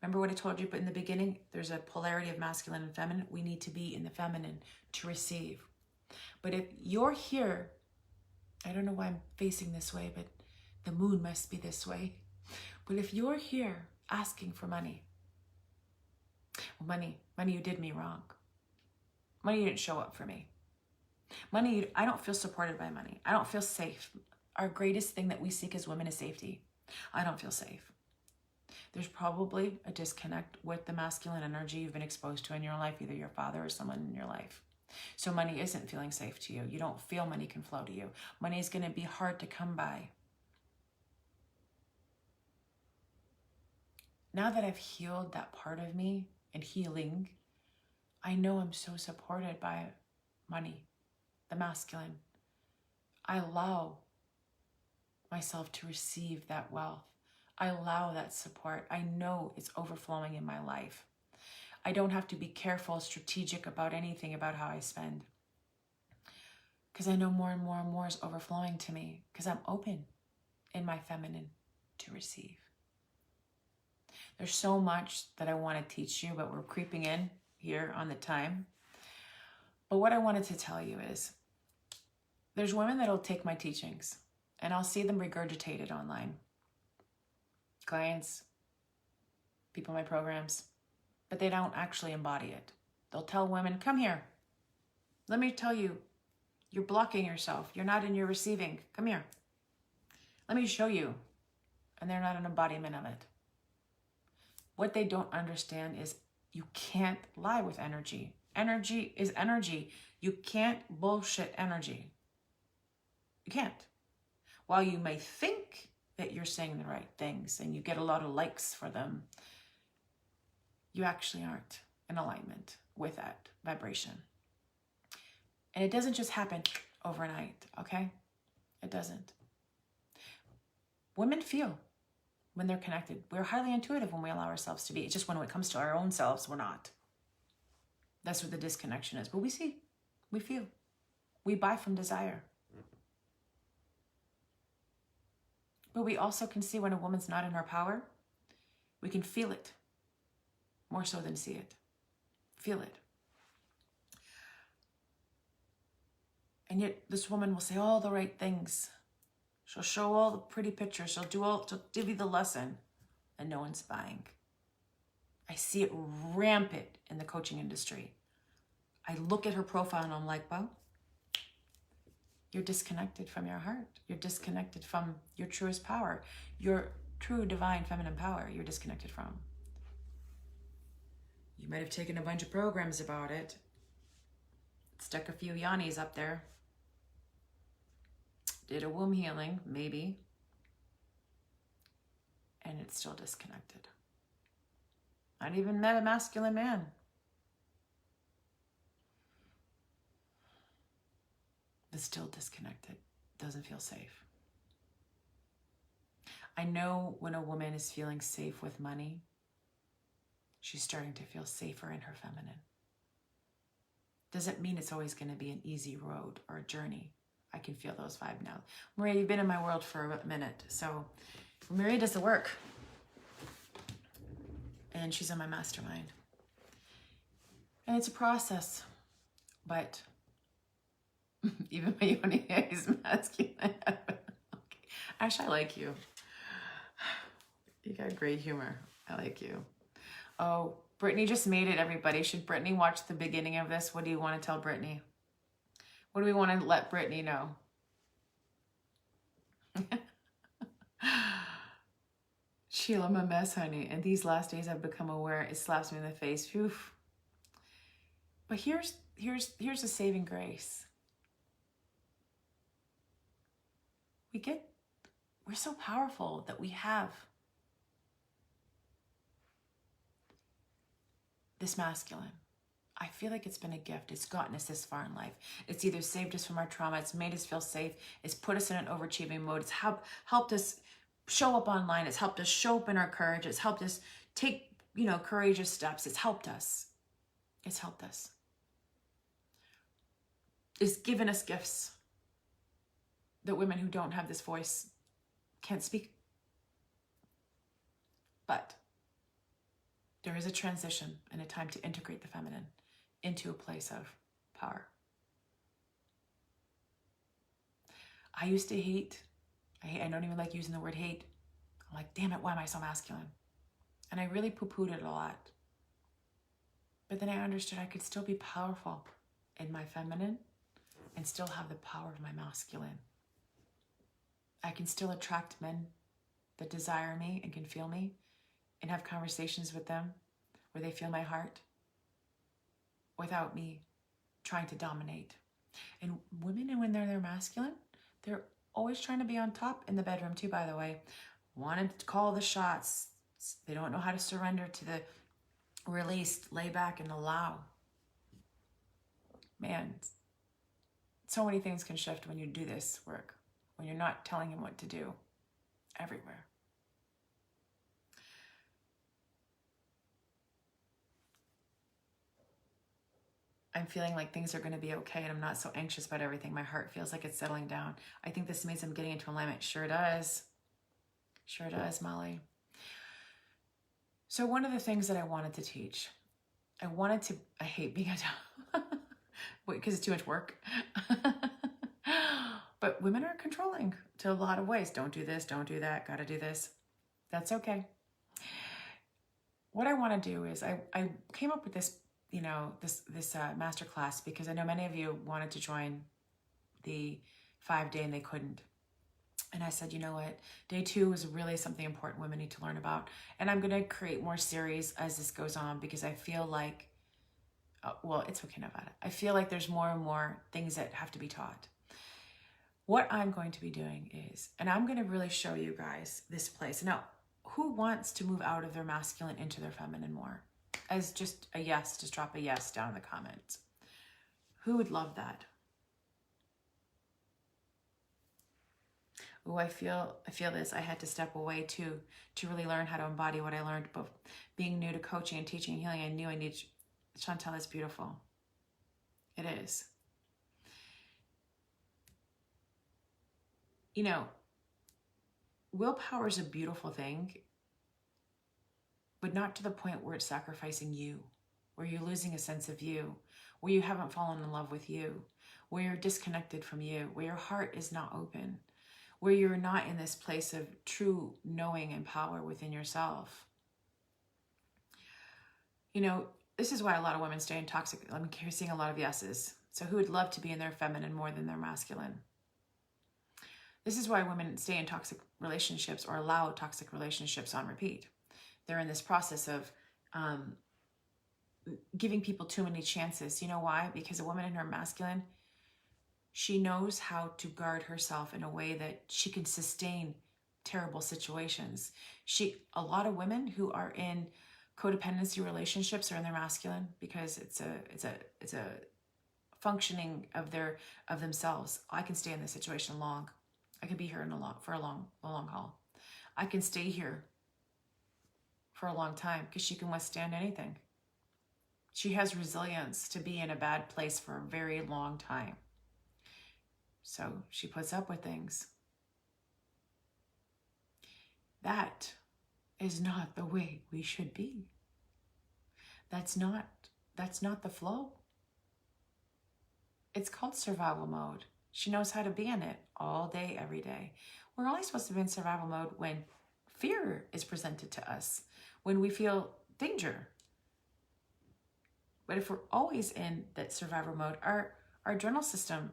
remember what I told you in the beginning? There's a polarity of masculine and feminine. We need to be in the feminine to receive. But if you're here, I don't know why I'm facing this way, but the moon must be this way. But if you're here asking for money, well, money, you did me wrong. Money, you didn't show up for me. Money, I don't feel supported by money. I don't feel safe. Our greatest thing that we seek as women is safety. I don't feel safe. There's probably a disconnect with the masculine energy you've been exposed to in your life, either your father or someone in your life. So money isn't feeling safe to you. You don't feel money can flow to you. Money is going to be hard to come by. Now that I've healed that part of me and healing, I know I'm so supported by money, the masculine. I allow myself to receive that wealth. I allow that support. I know it's overflowing in my life. I don't have to be careful, strategic about anything about how I spend, because I know more and more and more is overflowing to me, because I'm open in my feminine to receive. There's so much that I want to teach you, but we're creeping in here on the time. But what I wanted to tell you is there's women that'll take my teachings and I'll see them regurgitated online. Clients, people in my programs, but they don't actually embody it. They'll tell women, come here. Let me tell you, you're blocking yourself. You're not in your receiving. Come here. Let me show you. And they're not an embodiment of it. What they don't understand is you can't lie with energy. Energy is energy. You can't bullshit energy. You can't. While you may think that you're saying the right things and you get a lot of likes for them, you actually aren't in alignment with that vibration. And it doesn't just happen overnight, okay? It doesn't. Women feel when they're connected. We're highly intuitive when we allow ourselves to be. It's just when it comes to our own selves, we're not. That's what the disconnection is. But we see, we feel, we buy from desire. But we also can see when a woman's not in her power. We can feel it more so than see it. Feel it. And yet this woman will say all the right things. She'll show all the pretty pictures. She'll give you the lesson, and no one's buying. I see it rampant in the coaching industry. I look at her profile and I'm like, well, you're disconnected from your heart. You're disconnected from your truest power. Your true divine feminine power you're disconnected from. You might have taken a bunch of programs about it. Stuck a few yannis up there. Did a womb healing, maybe. And it's still disconnected. Not even met a masculine man. But still disconnected. Doesn't feel safe. I know when a woman is feeling safe with money, she's starting to feel safer in her feminine. Doesn't mean it's always going to be an easy road or a journey. I can feel those vibes now. Maria, you've been in my world for a minute. So Maria does the work. And she's in my mastermind. And it's a process. But even my yoni is masculine. Okay. Actually, I like you. You got great humor. I like you. Oh, Brittany just made it, everybody. Should Brittany watch the beginning of this? What do you want to tell Brittany? What do we want to let Brittany know? Sheila, I'm a mess, honey. And these last days I've become aware it slaps me in the face. Whew. But here's a saving grace. We're so powerful that we have this masculine. I feel like it's been a gift. It's gotten us this far in life. It's either saved us from our trauma. It's made us feel safe. It's put us in an overachieving mode. It's helped us show up online. It's helped us show up in our courage. It's helped us take, courageous steps. It's helped us. It's helped us. It's given us gifts that women who don't have this voice can't speak. But there is a transition and a time to integrate the feminine into a place of power. I used to hate. I don't even like using the word hate. I'm like, damn it, why am I so masculine? And I really poo-pooed it a lot. But then I understood I could still be powerful in my feminine and still have the power of my masculine. I can still attract men that desire me and can feel me and have conversations with them where they feel my heart without me trying to dominate. And women, when they're masculine, they're always trying to be on top in the bedroom too, by the way. Wanting to call the shots. They don't know how to surrender to the released, lay back and allow. Man, so many things can shift when you do this work, when you're not telling him what to do everywhere. I'm feeling like things are going to be okay and I'm not so anxious about everything. My heart feels like it's settling down. I think this means I'm getting into alignment. Sure does. Sure does, Molly. So one of the things that I wanted to teach, I hate being a because it's too much work. But women are controlling to a lot of ways. Don't do this, don't do that, gotta do this. That's okay. What I want to do is I came up with this this masterclass because I know many of you wanted to join the 5-day and they couldn't. And I said, you know what? Day 2 is really something important women need to learn about. And I'm going to create more series as this goes on because I feel like, well, it's okay, Nevada. I feel like there's more and more things that have to be taught. What I'm going to be doing is, and I'm going to really show you guys this place. Now, who wants to move out of their masculine into their feminine more? As just a yes, just drop a yes down in the comments. Who would love that? Oh, I feel this. I had to step away to really learn how to embody what I learned. But being new to coaching and teaching and healing, I knew I needed. Chantel is beautiful. It is. You know, willpower is a beautiful thing, but not to the point where it's sacrificing you, where you're losing a sense of you, where you haven't fallen in love with you, where you're disconnected from you, where your heart is not open, where you're not in this place of true knowing and power within yourself. You know, this is why a lot of women stay in toxic. I'm seeing a lot of yeses. So who would love to be in their feminine more than their masculine? This is why women stay in toxic relationships or allow toxic relationships on repeat. They're in this process of giving people too many chances. You know why? Because a woman in her masculine, she knows how to guard herself in a way that she can sustain terrible situations. A lot of women who are in codependency relationships are in their masculine because it's a functioning of themselves. I can stay in this situation long. I can be here for a long haul. I can stay here for a long time because she can withstand anything. She has resilience to be in a bad place for a very long time. So she puts up with things. That is not the way we should be. That's not the flow. It's called survival mode. She knows how to be in it all day, every day. We're only supposed to be in survival mode when fear is presented to us, when we feel danger. But if we're always in that survival mode, our adrenal system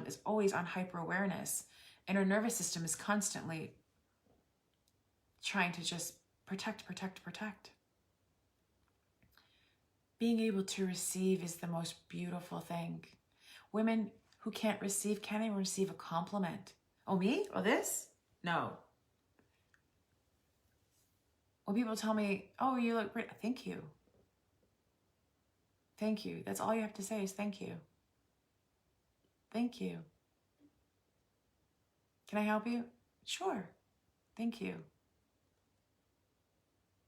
is always on hyper awareness, and our nervous system is constantly trying to just protect. Being able to receive is the most beautiful thing. Women who can't even receive a compliment. Oh, me? Oh, this? No. When people tell me, oh, you look great, thank you. Thank you. That's all you have to say is thank you. Thank you. Can I help you? Sure. Thank you.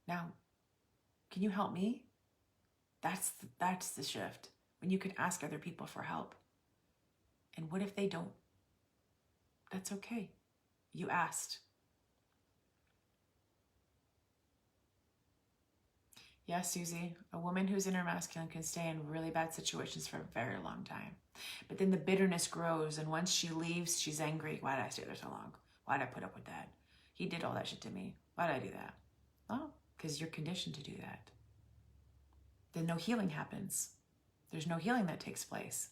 Now, can you help me? That's the shift. When you can ask other people for help. And what if they don't? That's okay. You asked. Yes, Susie, a woman who's in her masculine can stay in really bad situations for a very long time. But then the bitterness grows, and once she leaves, she's angry. Why did I stay there so long? Why did I put up with that? He did all that shit to me. Why did I do that? Well, because you're conditioned to do that. Then no healing happens. There's no healing that takes place.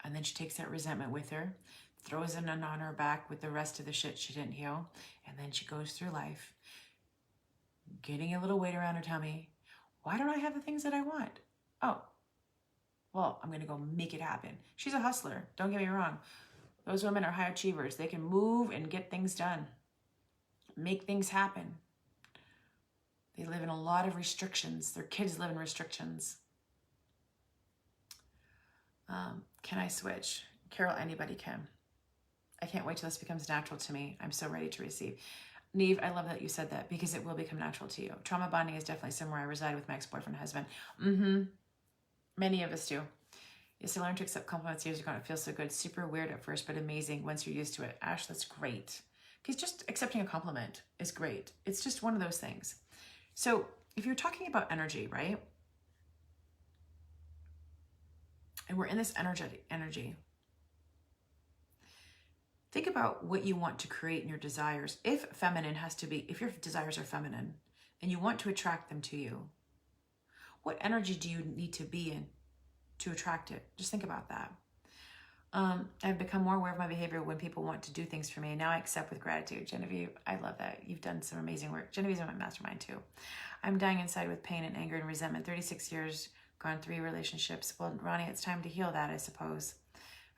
And then she takes that resentment with her, throws it on her back with the rest of the shit she didn't heal, and then she goes through life getting a little weight around her tummy. Why don't I have the things that I want? Oh, well, I'm going to go make it happen. She's a hustler. Don't get me wrong. Those women are high achievers. They can move and get things done, make things happen. They live in a lot of restrictions. Their kids live in restrictions. Can I switch? Carol, anybody can. I can't wait till this becomes natural to me. I'm so ready to receive. Neve, I love that you said that because it will become natural to you. Trauma bonding is definitely somewhere I reside with my ex-boyfriend husband. Many of us do. Yes, I learned to accept compliments years ago and it feels so good. Super weird at first, but amazing once you're used to it. Ash, that's great. Because just accepting a compliment is great. It's just one of those things. So if you're talking about energy, right? And we're in this energy. Think about what you want to create in your desires. If your desires are feminine and you want to attract them to you, what energy do you need to be in to attract it? Just think about that. I've become more aware of my behavior when people want to do things for me. Now I accept with gratitude. Genevieve, I love that. You've done some amazing work. Genevieve's in my mastermind too. I'm dying inside with pain and anger and resentment. 36 years, gone 3 relationships. Well, Ronnie, it's time to heal that, I suppose.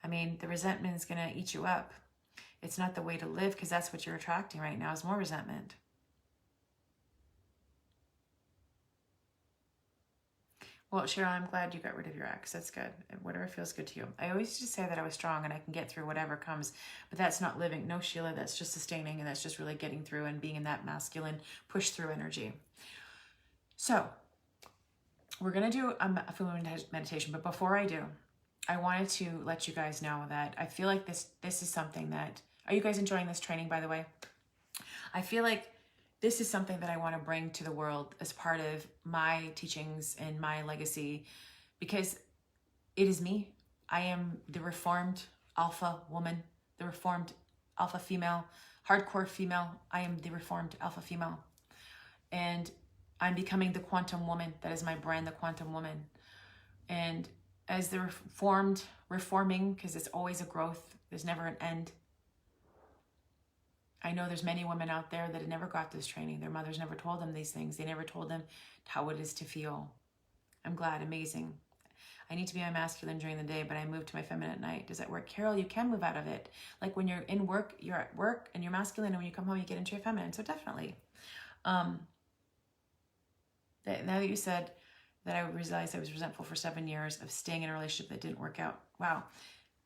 I mean, the resentment is going to eat you up. It's not the way to live, because that's what you're attracting right now is more resentment. Well, Cheryl, I'm glad you got rid of your ex. That's good. Whatever feels good to you. I always just say that I was strong and I can get through whatever comes, but that's not living. No, Sheila, that's just sustaining, and that's just really getting through and being in that masculine push through energy. So we're going to do a full moon meditation, but before I do, I wanted to let you guys know that I feel like this is something that, are you guys enjoying this training, by the way? I feel like this is something that I want to bring to the world as part of my teachings and my legacy, because it is me. I am the reformed alpha woman, the reformed alpha female, hardcore female. I am the reformed alpha female. And I'm becoming the quantum woman. That is my brand, the quantum woman. And as the reforming, because it's always a growth, there's never an end. I know there's many women out there that never got this training. Their mothers never told them these things. They never told them how it is to feel. I'm glad, amazing. I need to be my masculine during the day, but I move to my feminine at night. Does that work? Carol, you can move out of it. Like when you're in work, you're at work and you're masculine, and when you come home, you get into your feminine. So definitely. Now that you said that, I realized I was resentful for 7 years of staying in a relationship that didn't work out. Wow.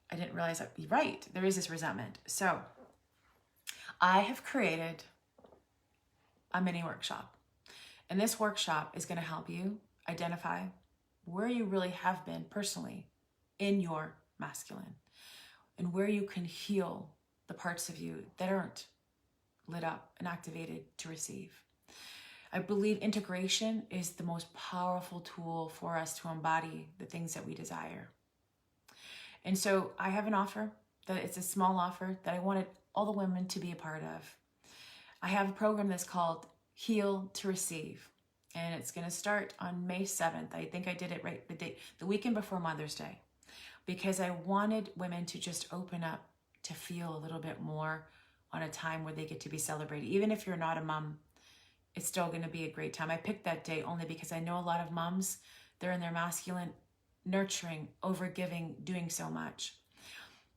I didn't realize that. You're right. There is this resentment. So I have created a mini workshop, and this workshop is going to help you identify where you really have been personally in your masculine, and where you can heal the parts of you that aren't lit up and activated to receive. I believe integration is the most powerful tool for us to embody the things that we desire. And so I have an offer that it's a small offer that I wanted all the women to be a part of. I have a program that's called Heal to Receive, and it's going to start on May 7th. I think I did it right the weekend before Mother's Day, because I wanted women to just open up to feel a little bit more on a time where they get to be celebrated. Even if you're not a mom, it's still going to be a great time. I picked that day only because I know a lot of moms, they're in their masculine, nurturing, overgiving, doing so much.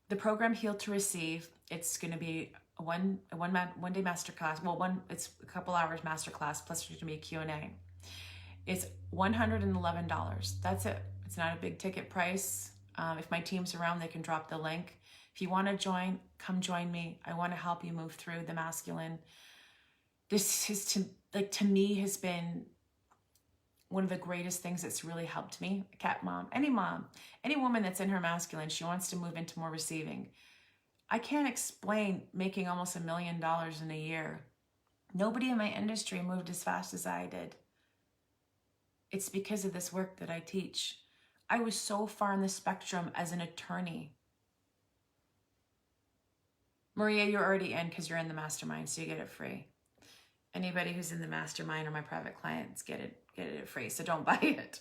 The program Heal to Receive, it's going to be a one day masterclass. Well, it's a couple hours masterclass, plus there's going to be a Q&A. It's $111. That's it. It's not a big ticket price. If my team's around, they can drop the link. If you want to join, come join me. I want to help you move through the masculine. This is to me has been one of the greatest things that's really helped me. Cat mom, any woman that's in her masculine, she wants to move into more receiving. I can't explain making almost $1 million in a year. Nobody in my industry moved as fast as I did. It's because of this work that I teach. I was so far in the spectrum as an attorney. Maria, you're already in because you're in the mastermind, so you get it free. Anybody who's in the mastermind or my private clients get it free, so don't buy it.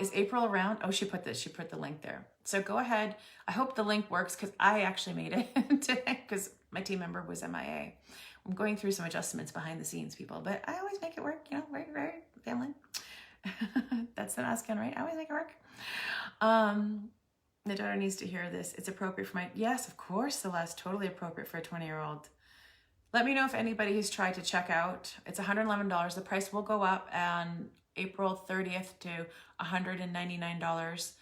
Is April around? Oh, she put the link there. So go ahead. I hope the link works, because I actually made it today because my team member was MIA. I'm going through some adjustments behind the scenes, people, but I always make it work, very, very feminine. That's the masculine, right? I always make it work. The daughter needs to hear this. It's appropriate for yes, of course, Celeste, totally appropriate for a 20-year-old. Let me know if anybody has tried to check out. It's $111. The price will go up on April 30th to $199.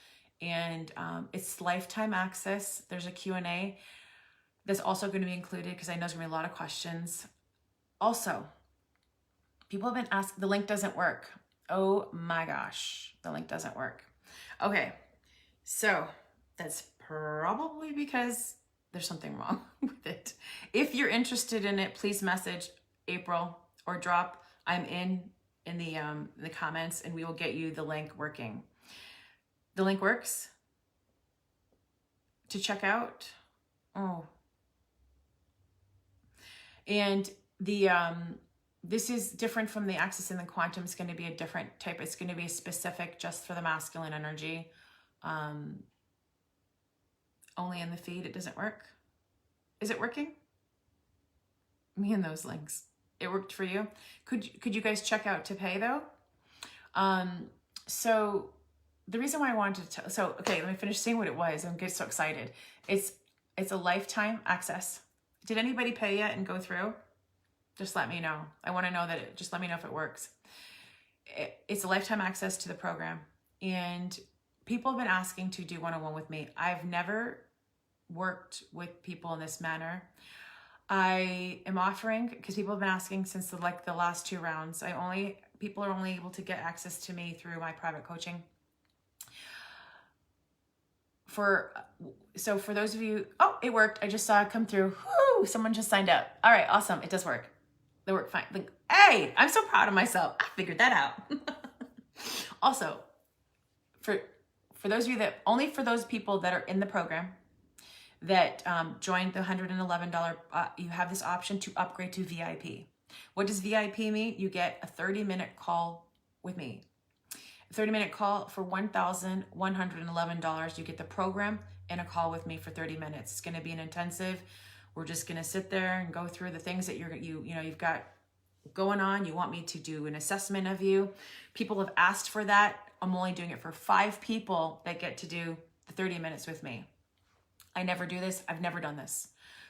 And it's lifetime access. There's a Q&A that's also going to be included, because I know there's going to be a lot of questions. Also, people have been asking, the link doesn't work. Oh my gosh, the link doesn't work. Okay, so that's probably because there's something wrong with it. If you're interested in it, please message April or drop I'm in the comments, and we will get you the link working. The link works to check out. Oh, and the this is different from the Access and the Quantum. It's going to be a different type. It's going to be specific just for the masculine energy. only in the feed. It doesn't work. Is it working? Me and those links. It worked for you. Could you guys check out to pay though? So the reason why I wanted to, so, okay, let me finish saying what it was. I'm getting so excited. It's a lifetime access. Did anybody pay yet and go through? Just let me know. I want to know that just let me know if it works. It's a lifetime access to the program. And people have been asking to do one-on-one with me. I've never worked with people in this manner. I am offering, because people have been asking since the last 2 rounds, people are only able to get access to me through my private coaching. So for those of you, oh, it worked. I just saw it come through. Whoo, someone just signed up. All right, awesome. It does work. They work fine. Like, hey, I'm so proud of myself. I figured that out. Also, for those of you that, only for those people that are in the program that joined the $111, you have this option to upgrade to VIP. What does VIP mean? You get a 30-minute call with me. A 30-minute call for $1,111. You get the program and a call with me for 30 minutes. It's going to be an intensive. We're just going to sit there and go through the things that you've got going on. You want me to do an assessment of you. People have asked for that. I'm only doing it for 5 people that get to do the 30 minutes with me. I never do this. I've never done this.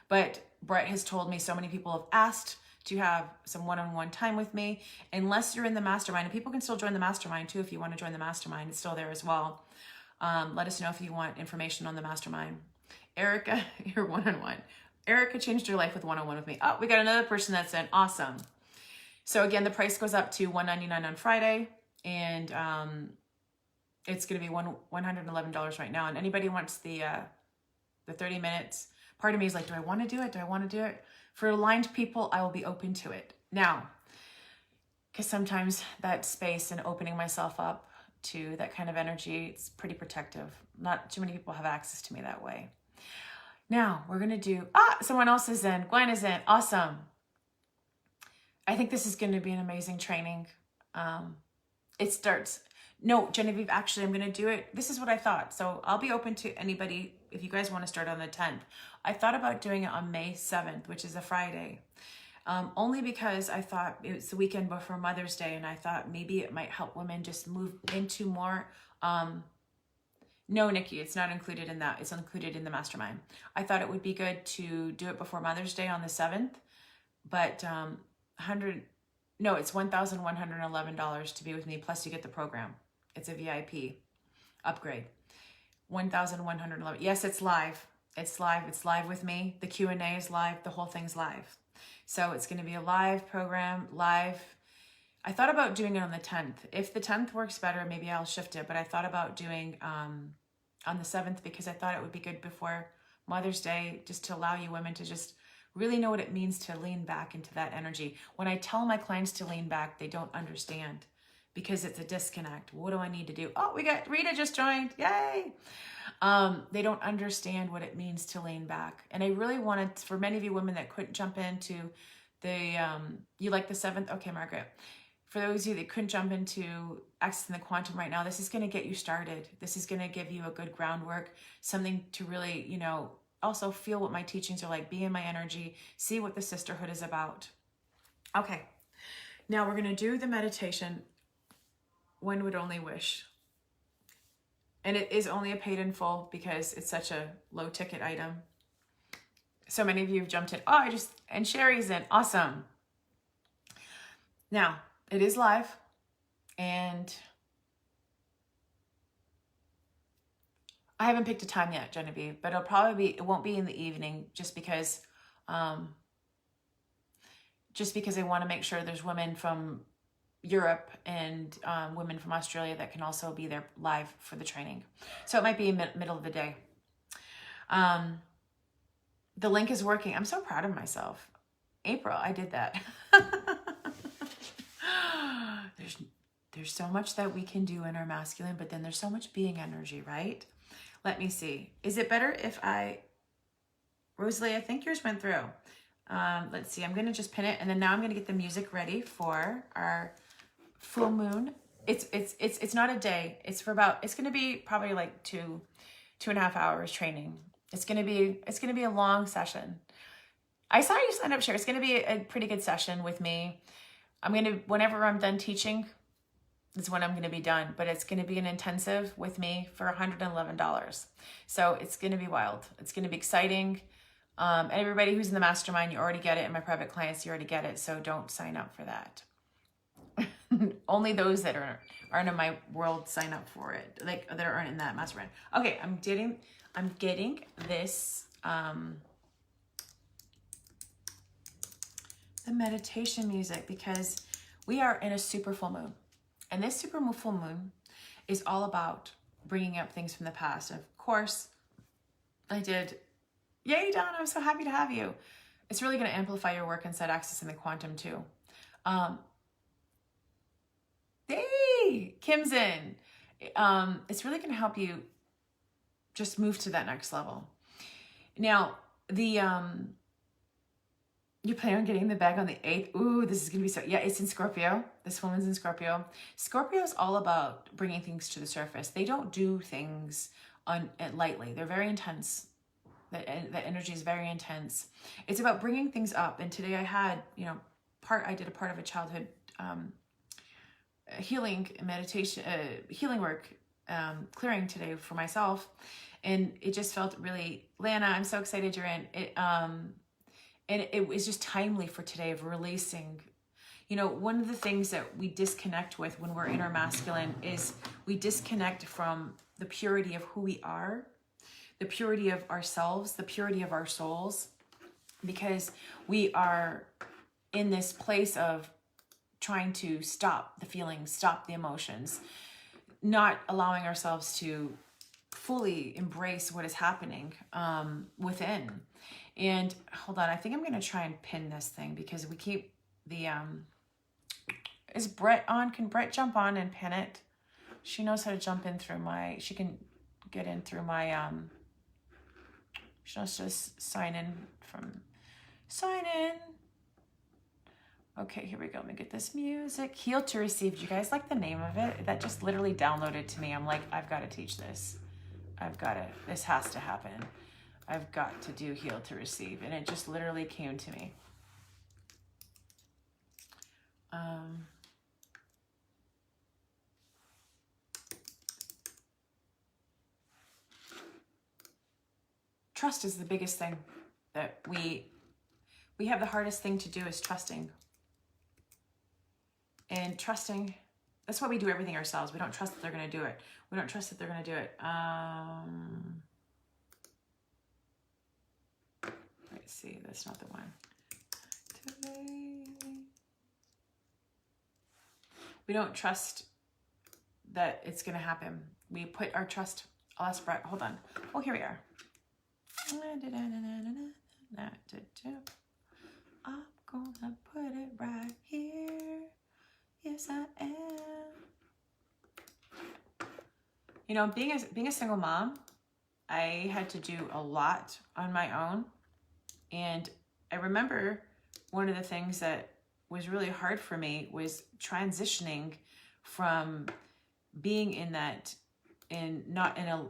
But Brett has told me so many people have asked to have some one-on-one time with me, unless you're in the mastermind. And people can still join the mastermind too if you want to join the mastermind. It's still there as well. Let us know if you want information on the mastermind. Erica, you're one-on-one. Erica changed her life with one-on-one with me. Oh, we got another person that's in. Awesome. So again, the price goes up to $199 on Friday, and it's going to be $111 right now. And anybody wants the 30 minutes, part of me is like, do I want to do it? Do I want to do it? For aligned people, I will be open to it. Now, because sometimes that space and opening myself up to that kind of energy, it's pretty protective. Not too many people have access to me that way. Now, we're going to do, someone else is in. Gwen is in. Awesome. I think this is going to be an amazing training. It starts, no, Genevieve, actually, I'm going to do it. This is what I thought. So I'll be open to anybody if you guys want to start on the 10th. I thought about doing it on May 7th, which is a Friday. Only because I thought it was the weekend before Mother's Day, and I thought maybe it might help women just move into more. No, Nikki, it's not included in that. It's included in the mastermind. I thought it would be good to do it before Mother's Day on the 7th, but it's $1,111 to be with me, plus you get the program. It's a VIP upgrade. $1,111. Yes, it's live. It's live. It's live with me. The Q&A is live. The whole thing's live. So it's going to be a live program, live. I thought about doing it on the 10th. If the 10th works better, maybe I'll shift it. But I thought about doing on the 7th because I thought it would be good before Mother's Day, just to allow you women to just really know what it means to lean back into that energy. When I tell my clients to lean back, they don't understand because it's a disconnect. What do I need to do? Oh, we got Rita just joined. Yay. They don't understand what it means to lean back. And I really wanted, for many of you women that couldn't jump into the, you like the 7th? Okay, Margaret. For those of you that couldn't jump into accessing the quantum right now, this is going to get you started. This is going to give you a good groundwork, something to really, also feel what my teachings are like, be in my energy, see what the sisterhood is about. Okay, now we're going to do the meditation, One Would Only Wish. And it is only a paid in full because it's such a low ticket item. So many of you have jumped in. And Sherry's in. Awesome. Now, it is live, and I haven't picked a time yet, Genevieve, but it won't be in the evening just because I want to make sure there's women from Europe and women from Australia that can also be there live for the training. So it might be middle of the day. The link is working. I'm so proud of myself. April, I did that. There's so much that we can do in our masculine, but then there's so much being energy, right? Let me see. Is it better if Rosalie, I think yours went through. Let's see. I'm going to just pin it, and then now I'm going to get the music ready for our full moon. It's not a day. It's going to be probably like 2.5 hours training. It's going to be a long session. I saw you sign up, share. It's going to be a pretty good session with me. Whenever I'm done teaching, is when I'm going to be done, but it's going to be an intensive with me for $111. So it's going to be wild. It's going to be exciting. Everybody who's in the mastermind, you already get it. And my private clients, you already get it. So don't sign up for that. Only those that aren't in my world sign up for it. Like that aren't in that mastermind. Okay. I'm getting this, the meditation music, because we are in a super full moon. And this super full moon is all about bringing up things from the past. And of course, yay, Dawn, I'm so happy to have you. It's really going to amplify your work inside accessing the quantum too. Hey, Kim's in. It's really going to help you just move to that next level. Now, you plan on getting the bag on the 8th. Ooh, this is going to be so... Yeah, it's in Scorpio. This woman's in Scorpio. Scorpio is all about bringing things to the surface. They don't do things lightly. They're very intense. The energy is very intense. It's about bringing things up. And today I had, I did a part of a childhood healing meditation, healing work, clearing today for myself. And it just felt really... Lana, I'm so excited you're in. And it was just timely for today of releasing. One of the things that we disconnect with when we're inner masculine is we disconnect from the purity of who we are, the purity of ourselves, the purity of our souls, because we are in this place of trying to stop the feelings, stop the emotions, not allowing ourselves to fully embrace what is happening within. And hold on, I think I'm going to try and pin this thing because we keep the, is Brett on? Can Brett jump on and pin it? She knows how to jump in through she can get in through my, she knows to sign in. Okay, here we go. Let me get this music. Heal to Receive. Do you guys like the name of it? That just literally downloaded to me. I'm like, I've got to teach this. This has to happen. I've got to do Heal to Receive. And it just literally came to me. Trust is the biggest thing that we have. The hardest thing to do is trusting. And trusting, that's why we do everything ourselves. We don't trust that they're going to do it. We don't trust that they're going to do it. Let's see, that's not the one. We don't trust that it's going to happen. We put our trust, I'll ask Brett, hold on. Oh, here we are. I'm gonna put it right here. Yes, I am. Being a single mom, I had to do a lot on my own. And I remember one of the things that was really hard for me was transitioning from being in that, and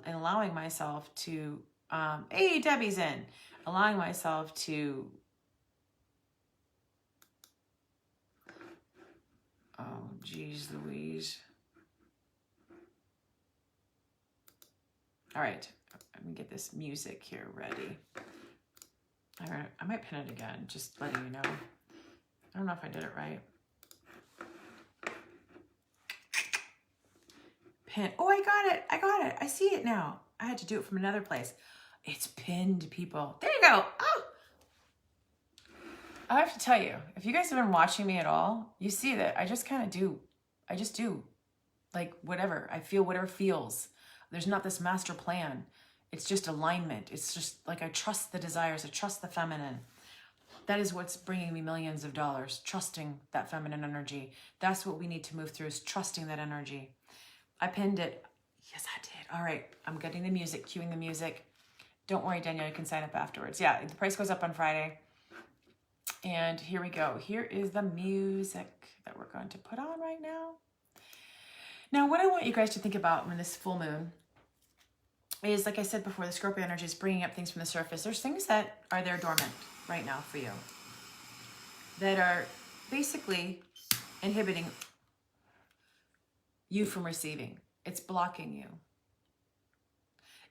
allowing myself to, hey, Debbie's in, allowing myself to, oh, geez Louise. All right, let me get this music here ready. All right, I might pin it again, just letting you know. I don't know if I did it right. Pin. Oh, I got it. I see it now. I had to do it from another place. It's pinned, people. There you go. Oh! I have to tell you, if you guys have been watching me at all, you see that I just kind of do. I just do. Like, whatever. I feel whatever feels. There's not this master plan. It's just alignment. It's just like I trust the desires. I trust the feminine. That is what's bringing me millions of dollars. Trusting that feminine energy. That's what we need to move through, is trusting that energy. I pinned it. Yes, I did. All right. I'm getting the music, cueing the music. Don't worry, Danielle. You can sign up afterwards. Yeah, the price goes up on Friday. And here we go. Here is the music that we're going to put on right now. Now, what I want you guys to think about when this full moon is, like I said before, the Scorpio energy is bringing up things from the surface. There's things that are there dormant right now for you that are basically inhibiting you from receiving. It's blocking you.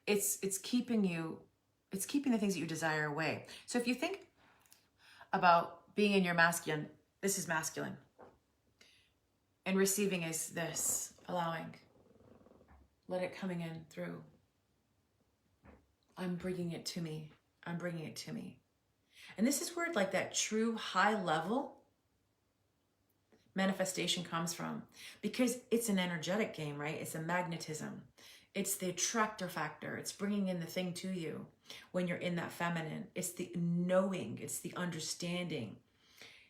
It's keeping you, it's keeping the things that you desire away. So if you think about being in your masculine, this is masculine. And receiving is this, allowing. Let it coming in through. I'm bringing it to me. I'm bringing it to me. And this is where like that true high level manifestation comes from, because it's an energetic game, right? It's a magnetism. It's the attractor factor. It's bringing in the thing to you when you're in that feminine. It's the knowing. It's the understanding.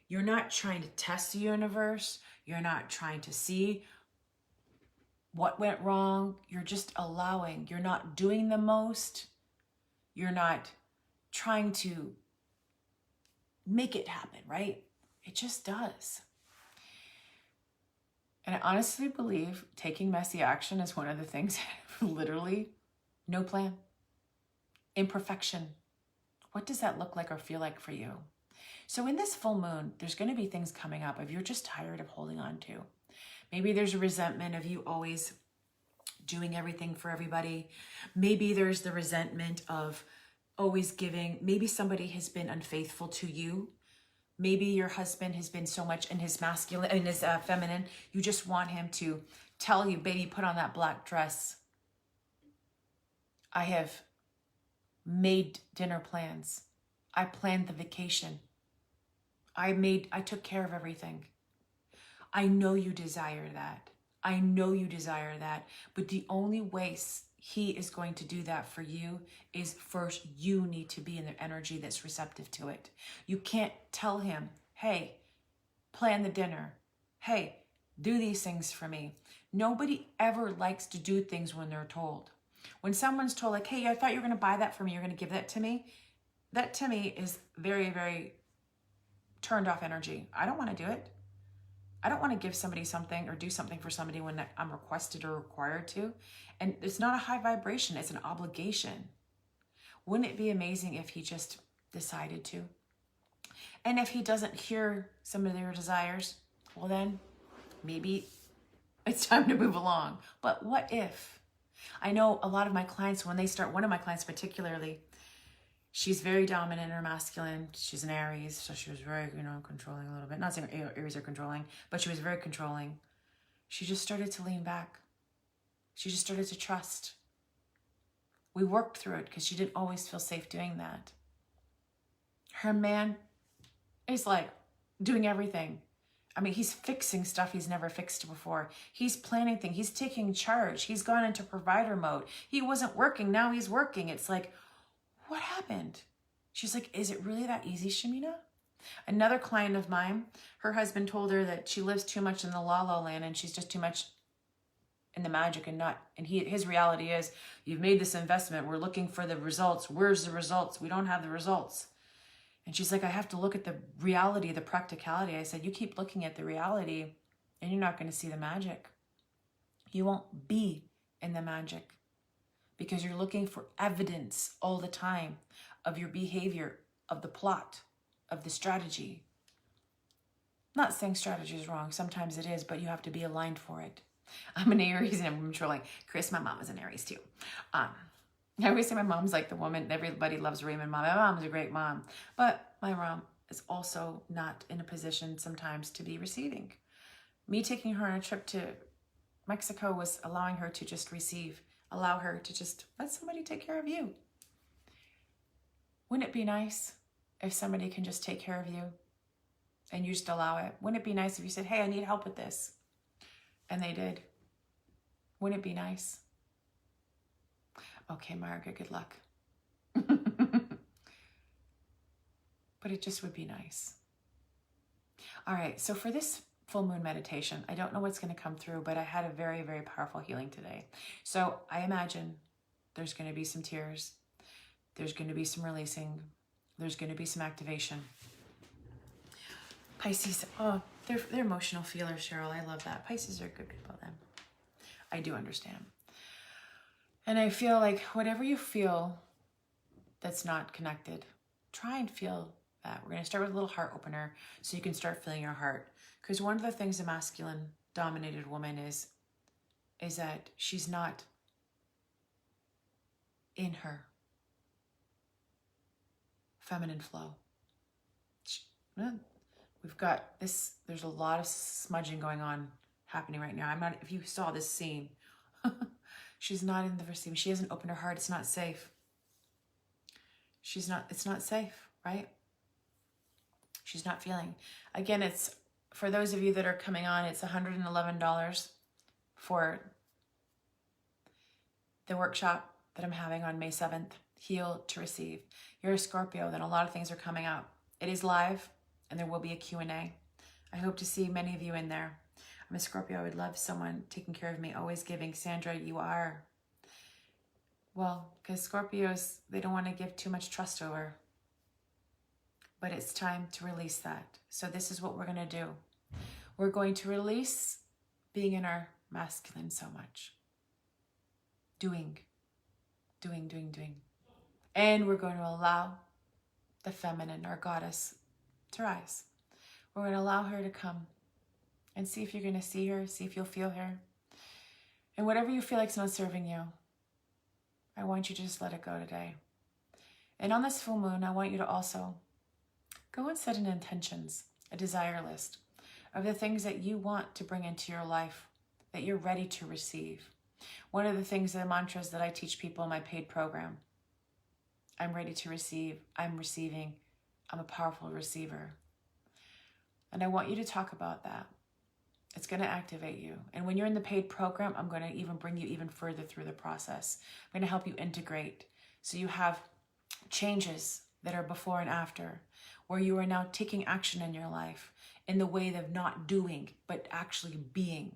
You're not trying to test the universe. You're not trying to see what went wrong. You're just allowing. You're not doing the most. You're not trying to make it happen, right? It just does. And I honestly believe taking messy action is one of the things, literally, no plan, imperfection. What does that look like or feel like for you? So in this full moon, there's going to be things coming up if you're just tired of holding on to. Maybe there's a resentment of you always doing everything for everybody. Maybe there's the resentment of always giving. Maybe somebody has been unfaithful to you. Maybe your husband has been so much in his masculine, in his feminine, you just want him to tell you, baby, put on that black dress. I have made dinner plans. I planned the vacation. I took care of everything. I know you desire that. I know you desire that. But the only way he is going to do that for you is first you need to be in the energy that's receptive to it. You can't tell him, hey, plan the dinner. Hey, do these things for me. Nobody ever likes to do things when they're told. When someone's told like, hey, I thought you were going to buy that for me. You're going to give that to me. That to me is very, very turned off energy. I don't want to do it. I don't want to give somebody something or do something for somebody when I'm requested or required to. And it's not a high vibration. It's an obligation. Wouldn't it be amazing if he just decided to? And if he doesn't hear some of their desires, well then maybe it's time to move along. But what if? I know a lot of my clients, when they start, one of my clients particularly, she's very dominant in her masculine. She's an Aries, so she was very, controlling a little bit. Not saying Aries are controlling, but she was very controlling. She just started to lean back. She just started to trust. We worked through it because she didn't always feel safe doing that. Her man is like doing everything. I mean, he's fixing stuff he's never fixed before. He's planning things. He's taking charge. He's gone into provider mode. He wasn't working. Now he's working. It's like, what happened? She's like, is it really that easy, Shamina? Another client of mine, her husband told her that she lives too much in the la-la land and she's just too much in the magic and not, and his reality is, you've made this investment. We're looking for the results. Where's the results? We don't have the results. And she's like, I have to look at the reality, the practicality. I said, you keep looking at the reality and you're not going to see the magic. You won't be in the magic because you're looking for evidence all the time of your behavior, of the plot, of the strategy. I'm not saying strategy is wrong. Sometimes it is, but you have to be aligned for it. I'm an Aries and I'm controlling. Chris, my mom is an Aries too. I always say my mom's like the woman, everybody loves Raymond mom. My mom's a great mom, but my mom is also not in a position sometimes to be receiving. Me taking her on a trip to Mexico was allowing her to just receive, allow her to just let somebody take care of you. Wouldn't it be nice if somebody can just take care of you and you just allow it? Wouldn't it be nice if you said, hey, I need help with this? And they did. Wouldn't it be nice? Okay, Margaret, good luck. But it just would be nice. All right, so for this full moon meditation, I don't know what's going to come through, but I had a very, very powerful healing today. So I imagine there's going to be some tears. There's going to be some releasing. There's going to be some activation. Pisces, oh, they're emotional feelers, Cheryl. I love that. Pisces are good people then. I do understand. And I feel like whatever you feel that's not connected, try and feel that. We're going to start with a little heart opener so you can start feeling your heart. Because one of the things a masculine dominated woman is that she's not in her feminine flow. We've got this, there's a lot of smudging going on happening right now. I'm not, if you saw this scene, she's not in the receiving. She hasn't opened her heart. It's not safe. It's not safe, right? She's not feeling. Again, it's, for those of you that are coming on, it's $111 for the workshop that I'm having on May 7th, Heal to Receive. You're a Scorpio, then a lot of things are coming up. It is live, and there will be a Q&A. I hope to see many of you in there. I'm a Scorpio. I would love someone taking care of me, always giving. Sandra, you are. Well, because Scorpios, they don't want to give too much trust over. But it's time to release that. So this is what we're going to do. We're going to release being in our masculine so much. Doing. And we're going to allow the feminine, our goddess, to rise. We're going to allow her to come and see if you're going to see her, see if you'll feel her. And whatever you feel like is not serving you, I want you to just let it go today. And on this full moon, I want you to also go and set an intentions, a desire list of the things that you want to bring into your life, that you're ready to receive. One of the things, the mantras that I teach people in my paid program, I'm ready to receive, I'm receiving, I'm a powerful receiver. And I want you to talk about that. It's going to activate you. And when you're in the paid program, I'm going to even bring you even further through the process. I'm going to help you integrate so you have changes that are before and after, where you are now taking action in your life in the way of not doing, but actually being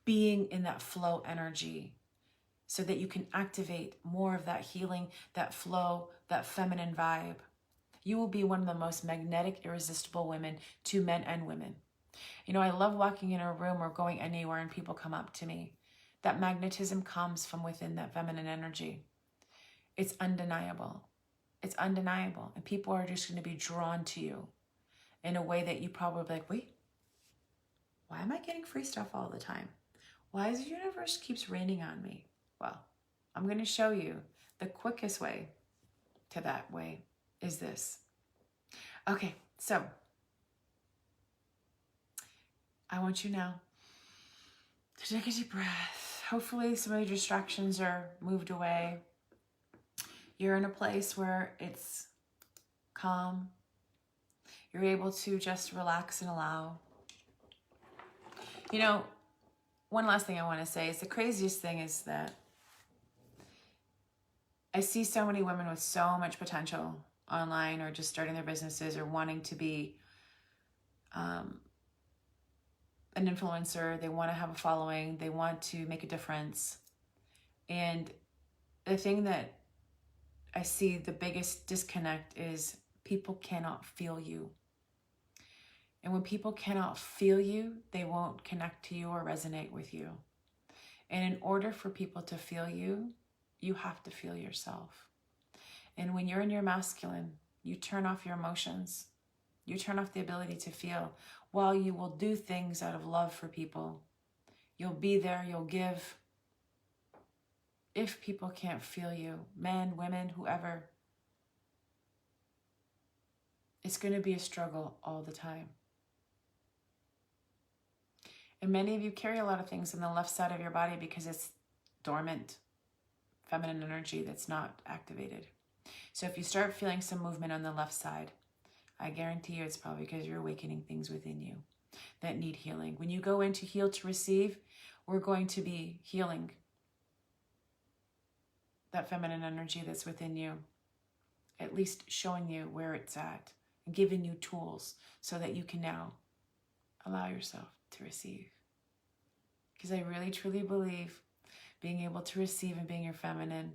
in that flow energy so that you can activate more of that healing, that flow, that feminine vibe. You will be one of the most magnetic, irresistible women to men and women. You know, I love walking in a room or going anywhere and people come up to me. That magnetism comes from within that feminine energy. It's undeniable. It's undeniable. And people are just going to be drawn to you in a way that you probably be like, wait, why am I getting free stuff all the time? Why is the universe keeps raining on me? Well, I'm going to show you the quickest way to that way is this. Okay, so I want you now to take a deep breath. Hopefully some of the distractions are moved away. You're in a place where it's calm. You're able to just relax and allow. You know, one last thing I want to say is the craziest thing is that I see so many women with so much potential online or just starting their businesses or wanting to be an influencer. They want to have a following. They want to make a difference. And the thing that I see the biggest disconnect is people cannot feel you. And when people cannot feel you, they won't connect to you or resonate with you. And in order for people to feel you, you have to feel yourself. And when you're in your masculine, you turn off your emotions. You turn off the ability to feel. While you will do things out of love for people, you'll be there, you'll give. If people can't feel you, men, women, whoever, it's going to be a struggle all the time. And many of you carry a lot of things on the left side of your body because it's dormant, feminine energy that's not activated. So if you start feeling some movement on the left side, I guarantee you it's probably because you're awakening things within you that need healing. When you go into Heal to Receive, we're going to be healing that feminine energy that's within you, at least showing you where it's at and giving you tools so that you can now allow yourself to receive. Because I really, truly believe being able to receive and being your feminine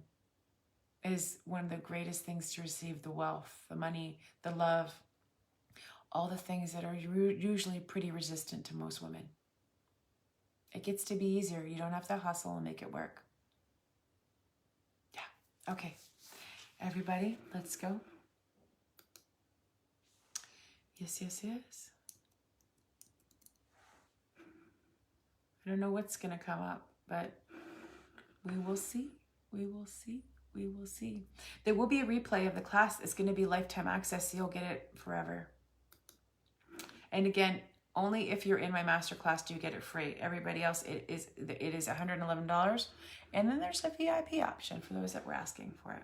is one of the greatest things to receive: the wealth, the money, the love, all the things that are usually pretty resistant to most women. It gets to be easier. You don't have to hustle and make it work. Okay, everybody, let's go. Yes, yes, yes. I don't know what's going to come up, but we will see. We will see. We will see. There will be a replay of the class. It's going to be lifetime access, so you'll get it forever. And again, only if you're in my masterclass do you get it free. Everybody else, it is $111. And then there's a VIP option for those that were asking for it.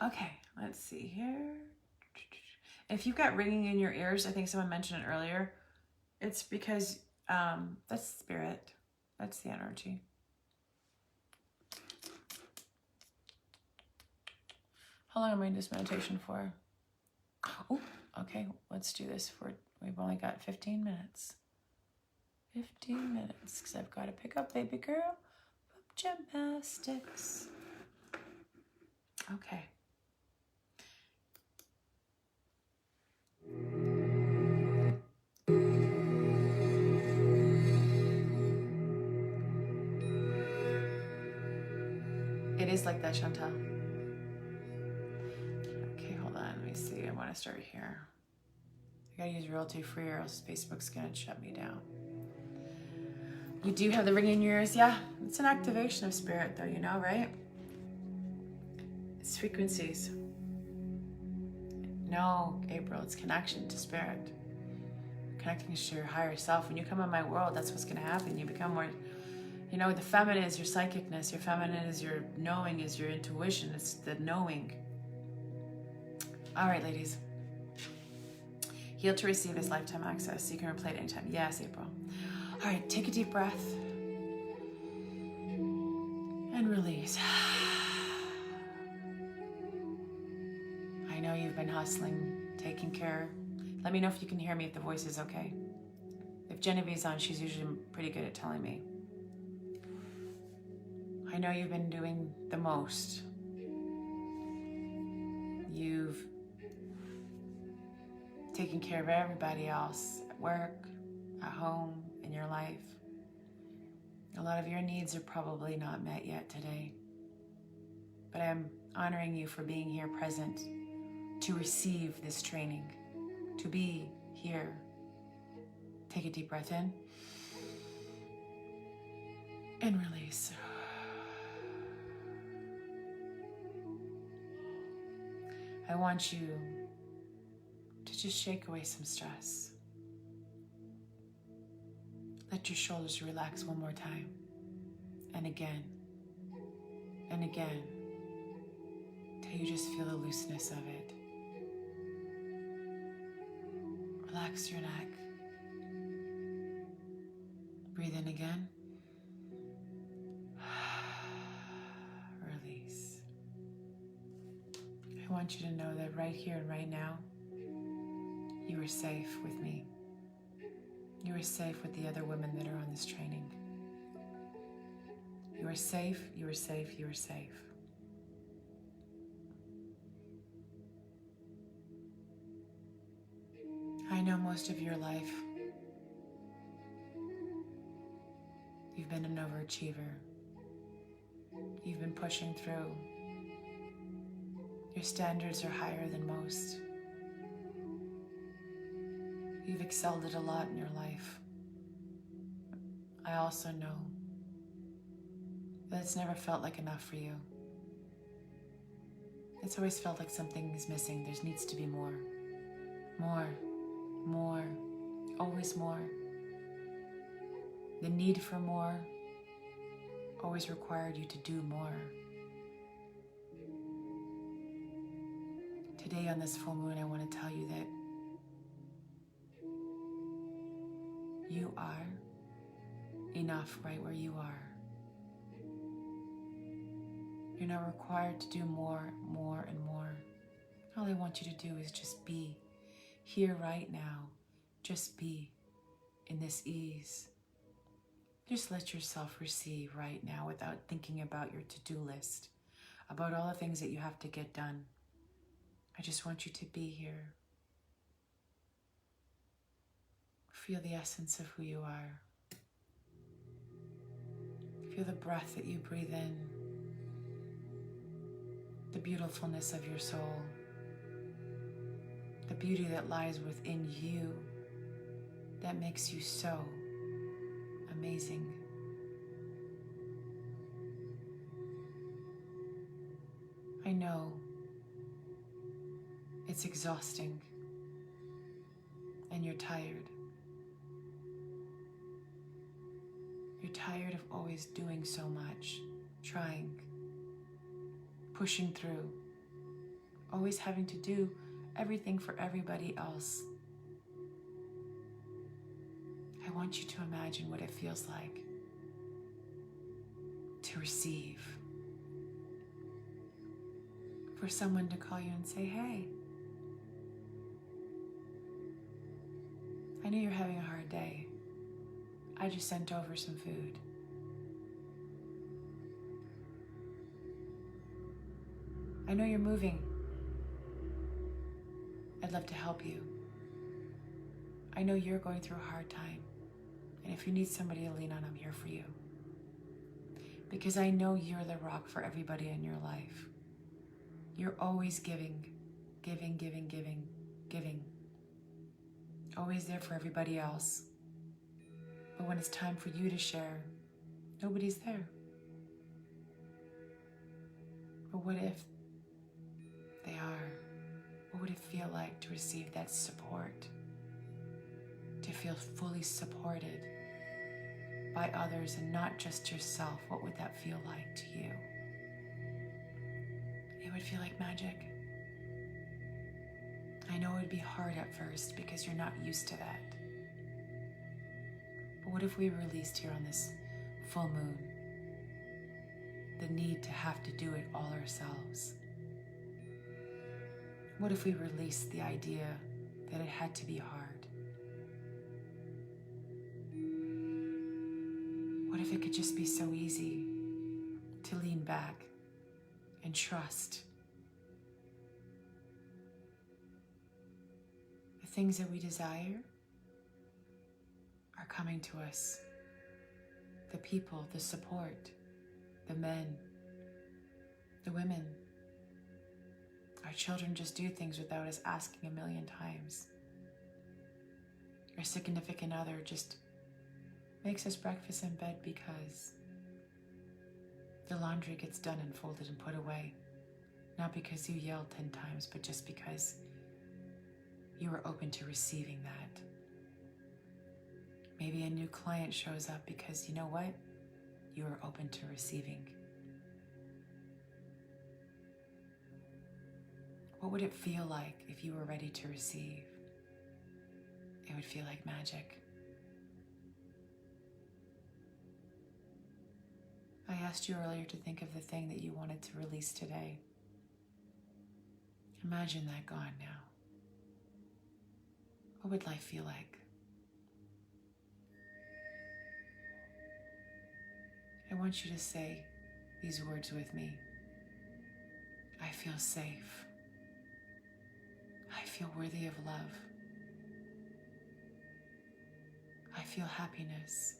Okay, let's see here. If you've got ringing in your ears, I think someone mentioned it earlier, it's because that's spirit. That's the energy. How long am I in this meditation for? Oh, okay, let's do this for, we've only got 15 minutes. 15 minutes, because I've got to pick up baby girl from gymnastics. Okay. It is like that, Chantal. Okay, hold on. Let me see. I want to start here. I gotta use royalty free or else Facebook's gonna shut me down. You do have the ringing in your ears? Yeah. It's an activation of spirit though, you know, right? It's frequencies. No, April, it's connection to spirit. Connecting to your higher self. When you come in my world, that's what's gonna happen. You become more, you know, the feminine is your psychicness. Your feminine is your knowing, is your intuition. It's the knowing. All right, ladies. Heal to receive is lifetime access. You can replay it anytime. Yes, April. All right, take a deep breath. And release. I know you've been hustling, taking care. Let me know if you can hear me, if the voice is okay. If Genevieve's on, she's usually pretty good at telling me. I know you've been doing the most. You've taken care of everybody else at work, at home, in your life. A lot of your needs are probably not met yet today. But I'm honoring you for being here present to receive this training, to be here. Take a deep breath in and release. I want you to just shake away some stress. Let your shoulders relax one more time, and again, and again, till you just feel the looseness of it. Relax your neck. Breathe in again. Release. I want you to know that right here and right now, you are safe with me. You are safe with the other women that are on this training. You are safe, you are safe, you are safe. I know most of your life, you've been an overachiever. You've been pushing through. Your standards are higher than most. You've excelled at a lot in your life. I also know that it's never felt like enough for you. It's always felt like something is missing. There needs to be more. More, more, always more. The need for more always required you to do more. Today on this full moon, I want to tell you that you are enough right where you are. You're not required to do more, more, and more. All I want you to do is just be here right now. Just be in this ease. Just let yourself receive right now without thinking about your to-do list, about all the things that you have to get done. I just want you to be here. Feel the essence of who you are. Feel the breath that you breathe in the beautifulness of your soul, the beauty that lies within you that makes you so amazing. I know it's exhausting and you're tired. You're tired of always doing so much, trying, pushing through, always having to do everything for everybody else. I want you to imagine what it feels like to receive. For someone to call you and say, hey, I know you're having a hard day. I just sent over some food. I know you're moving. I'd love to help you. I know you're going through a hard time, and if you need somebody to lean on, I'm here for you. Because I know you're the rock for everybody in your life. You're always giving, giving, giving, giving, giving. Always there for everybody else. But when it's time for you to share, nobody's there. But what if they are? What would it feel like to receive that support? To feel fully supported by others and not just yourself? What would that feel like to you? It would feel like magic. I know it would be hard at first because you're not used to that. But what if we released here on this full moon the need to have to do it all ourselves? What if we released the idea that it had to be hard? What if it could just be so easy to lean back and trust the things that we desire are coming to us? The people, the support, the men, the women. Our children just do things without us asking a million times. Our significant other just makes us breakfast in bed because the laundry gets done and folded and put away. Not because you yelled 10 times, but just because you were open to receiving that. Maybe a new client shows up because you know what? You were open to receiving. What would it feel like if you were ready to receive? It would feel like magic. I asked you earlier to think of the thing that you wanted to release today. Imagine that gone now. What would life feel like? I want you to say these words with me. I feel safe. I feel worthy of love. I feel happiness.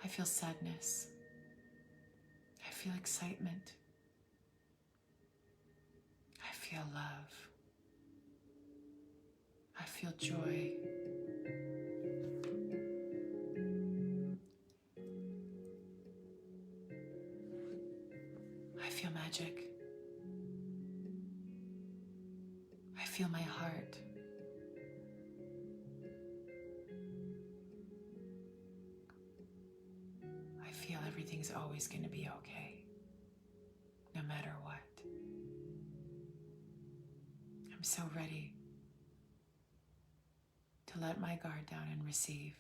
I feel sadness. I feel excitement. I feel love. I feel joy. I feel magic. I feel my heart. I feel everything's always going to be okay, no matter what. I'm so ready to let my guard down and receive.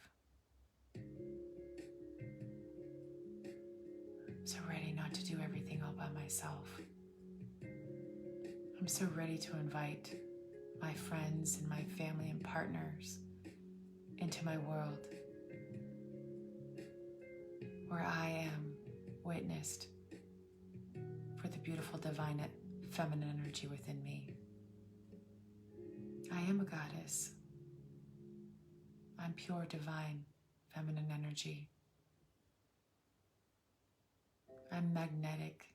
I'm so ready not to do everything all by myself. I'm so ready to invite my friends and my family and partners into my world, where I am witnessed for the beautiful divine feminine energy within me. I am a goddess. I'm pure divine feminine energy. I'm magnetic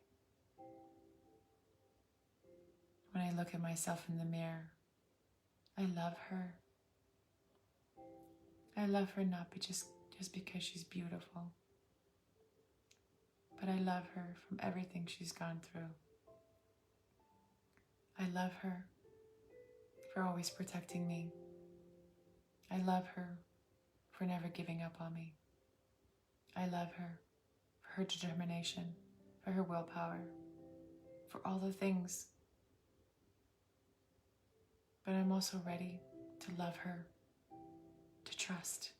When I look at myself in the mirror, I love her. I love her not just because she's beautiful, but I love her from everything she's gone through. I love her for always protecting me. I love her for never giving up on me. I love her for her determination, for her willpower, for all the things. But I'm also ready to love her, to trust,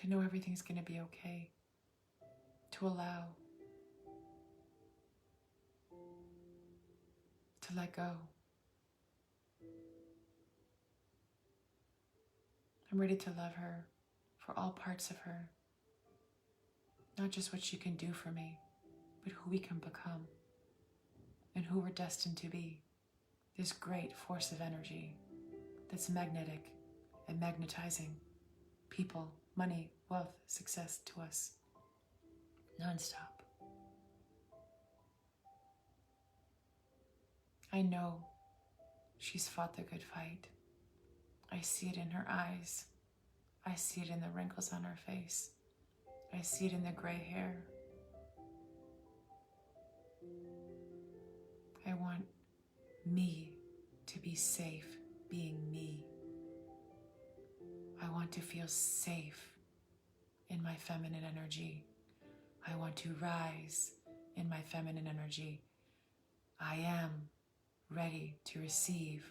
to know everything's going to be okay, to allow, to let go. I'm ready to love her for all parts of her, not just what she can do for me, but who we can become and who we're destined to be. This great force of energy that's magnetic and magnetizing people, money, wealth, success to us, nonstop. I know she's fought the good fight. I see it in her eyes. I see it in the wrinkles on her face. I see it in the gray hair. I want me to be safe being me. I want to feel safe in my feminine energy. I want to rise in my feminine energy. I am ready to receive.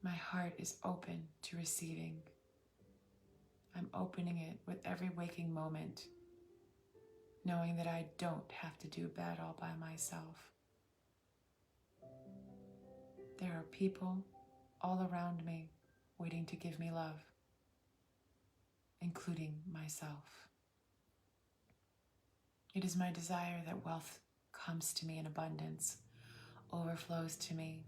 My heart is open to receiving. I'm opening it with every waking moment, knowing that I don't have to do bad all by myself. There are people all around me waiting to give me love, including myself. It is my desire that wealth comes to me in abundance, overflows to me.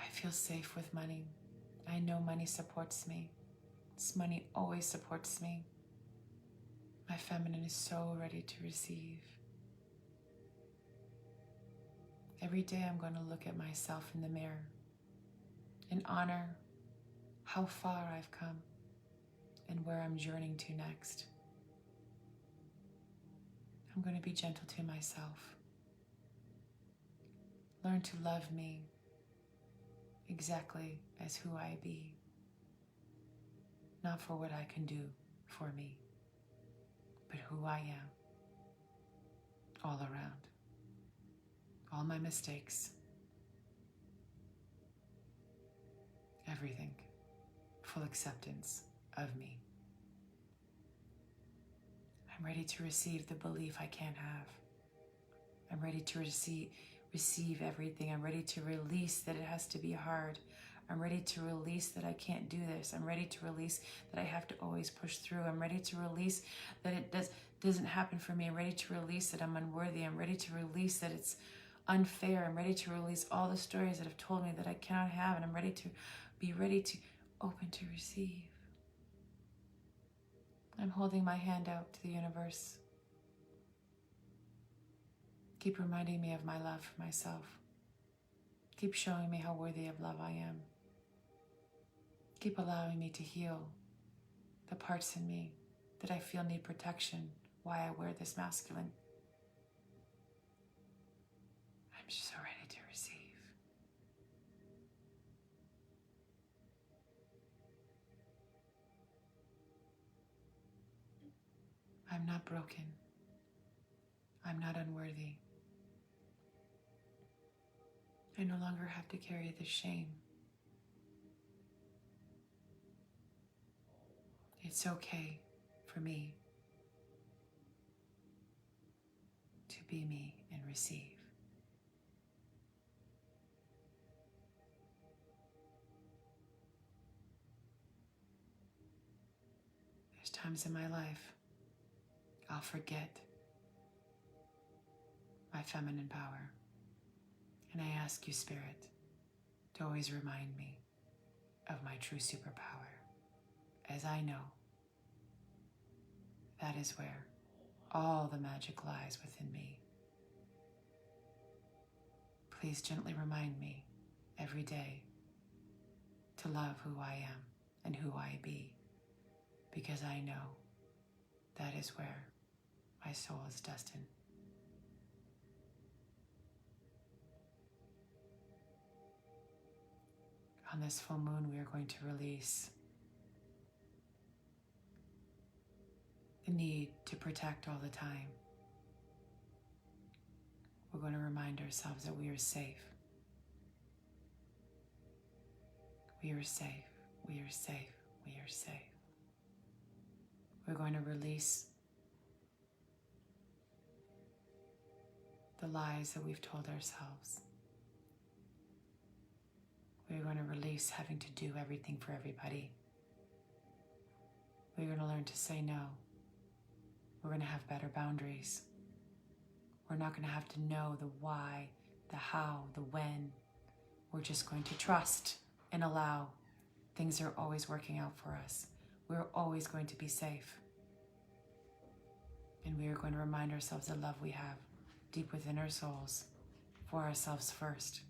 I feel safe with money. I know money supports me. This money always supports me. My feminine is so ready to receive. Every day I'm going to look at myself in the mirror and honor how far I've come and where I'm journeying to next. I'm going to be gentle to myself. Learn to love me exactly as who I be, not for what I can do for me, but who I am, all around. All my mistakes, everything, full acceptance of me. I'm ready to receive the belief I can't have. I'm ready to receive everything. I'm ready to release that it has to be hard. I'm ready to release that I can't do this. I'm ready to release that I have to always push through. I'm ready to release that it doesn't happen for me. I'm ready to release that I'm unworthy. I'm ready to release that it's unfair. I'm ready to release all the stories that have told me that I cannot have, and I'm ready to be open to receive. I'm holding my hand out to the universe. Keep reminding me of my love for myself. Keep showing me how worthy of love I am. Keep allowing me to heal the parts in me that I feel need protection, why I wear this masculine. I'm just so ready to receive. I'm not broken. I'm not unworthy. I no longer have to carry the shame. It's okay for me to be me and receive. There's times in my life I'll forget my feminine power. And I ask you, Spirit, to always remind me of my true superpower, as I know that is where all the magic lies within me. Please gently remind me every day to love who I am and who I be, because I know that is where my soul is destined. On this full moon, we are going to release the need to protect all the time. We're going to remind ourselves that we are safe. We are safe. We are safe. We are safe. We're going to release the lies that we've told ourselves. We're going to release having to do everything for everybody. We're going to learn to say no. We're going to have better boundaries. We're not going to have to know the why, the how, the when. We're just going to trust and allow. Things are always working out for us. We're always going to be safe. And we are going to remind ourselves the love we have deep within our souls for ourselves first.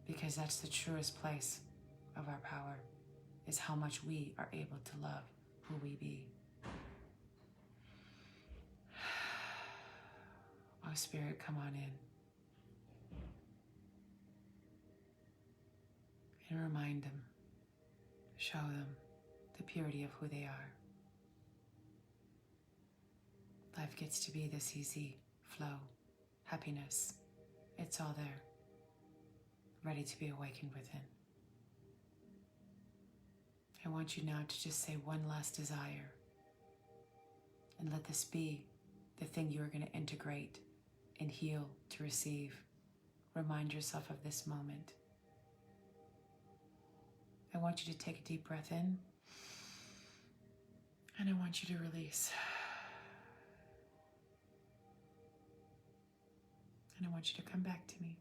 Because that's the truest place of our power, is how much we are able to love who we be. Oh, Spirit, come on in. And remind them, show them the purity of who they are. Life gets to be this easy flow, happiness. It's all there, ready to be awakened within. I want you now to just say one last desire, and let this be the thing you are going to integrate and heal to receive. Remind yourself of this moment. I want you to take a deep breath in, and I want you to release. And I want you to come back to me.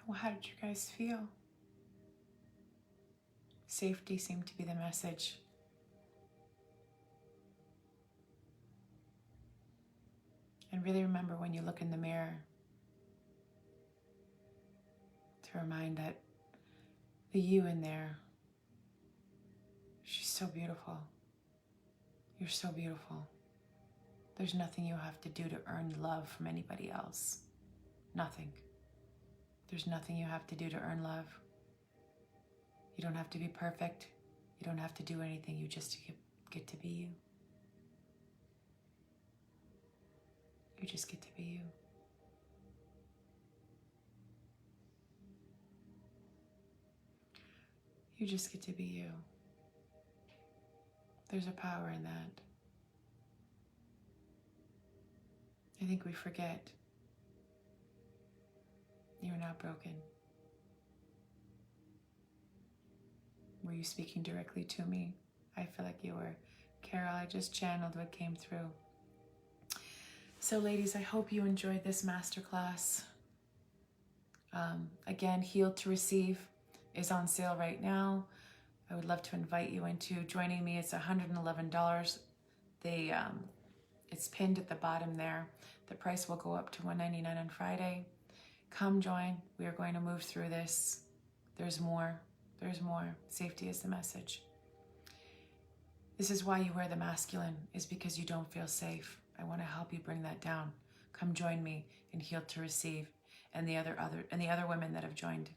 Well, how did you guys feel? Safety seemed to be the message. And really remember when you look in the mirror to remind that the you in there, she's so beautiful. You're so beautiful. There's nothing you have to do to earn love from anybody else. Nothing. There's nothing you have to do to earn love. You don't have to be perfect. You don't have to do anything. You just get to be you. You just get to be you. You just get to be you. There's a power in that. I think we forget. You're not broken. Were you speaking directly to me? I feel like you were. Carol, I just channeled what came through. So ladies, I hope you enjoyed this masterclass. Again, Healed to Receive is on sale right now. I would love to invite you into joining me. It's $111. It's pinned at the bottom there. The price will go up to $199 on Friday. Come join. We are going to move through this. There's more. There's more. Safety is the message. This is why you wear the masculine, is because you don't feel safe. I want to help you bring that down. Come join me in Healed to Receive and the other women that have joined.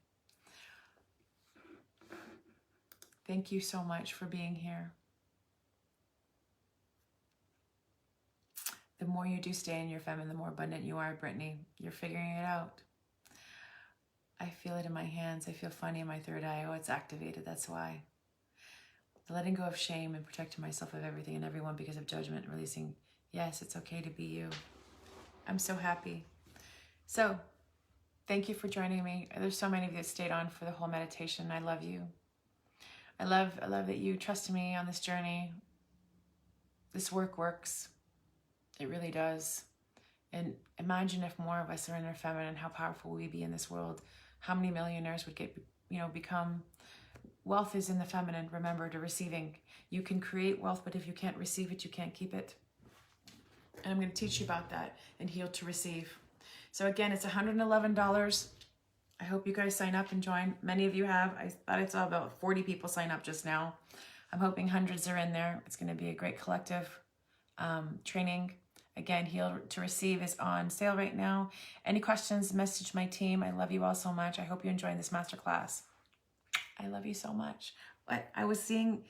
Thank you so much for being here. The more you do stay in your feminine, the more abundant you are, Brittany. You're figuring it out. I feel it in my hands. I feel funny in my third eye. Oh, it's activated. That's why. The letting go of shame and protecting myself of everything and everyone because of judgment, releasing, yes, it's okay to be you. I'm so happy. So, thank you for joining me. There's so many of you that stayed on for the whole meditation. I love you. I love that you trusted me on this journey. This work works. It really does. And imagine if more of us are in our feminine, how powerful we'd be in this world. How many millionaires would get, become. Wealth is in the feminine. Remember, to receiving. You can create wealth, but if you can't receive it, you can't keep it. And I'm going to teach you about that in Heal to Receive. So again, it's $111. I hope you guys sign up and join. Many of you have. I thought I saw about 40 people sign up just now. I'm hoping hundreds are in there. It's going to be a great collective training. Again, Heal to Receive is on sale right now. Any questions, message my team. I love you all so much. I hope you enjoyed this masterclass. I love you so much. I was seeing,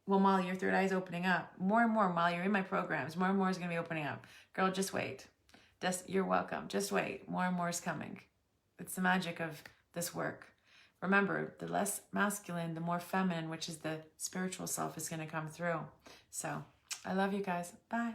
well, Molly, your third eye is opening up. More and more, Molly, you're in my programs. More and more is going to be opening up. Girl, just wait. You're welcome. Just wait. More and more is coming. It's the magic of this work. Remember, the less masculine, the more feminine, which is the spiritual self, is going to come through. So I love you guys. Bye.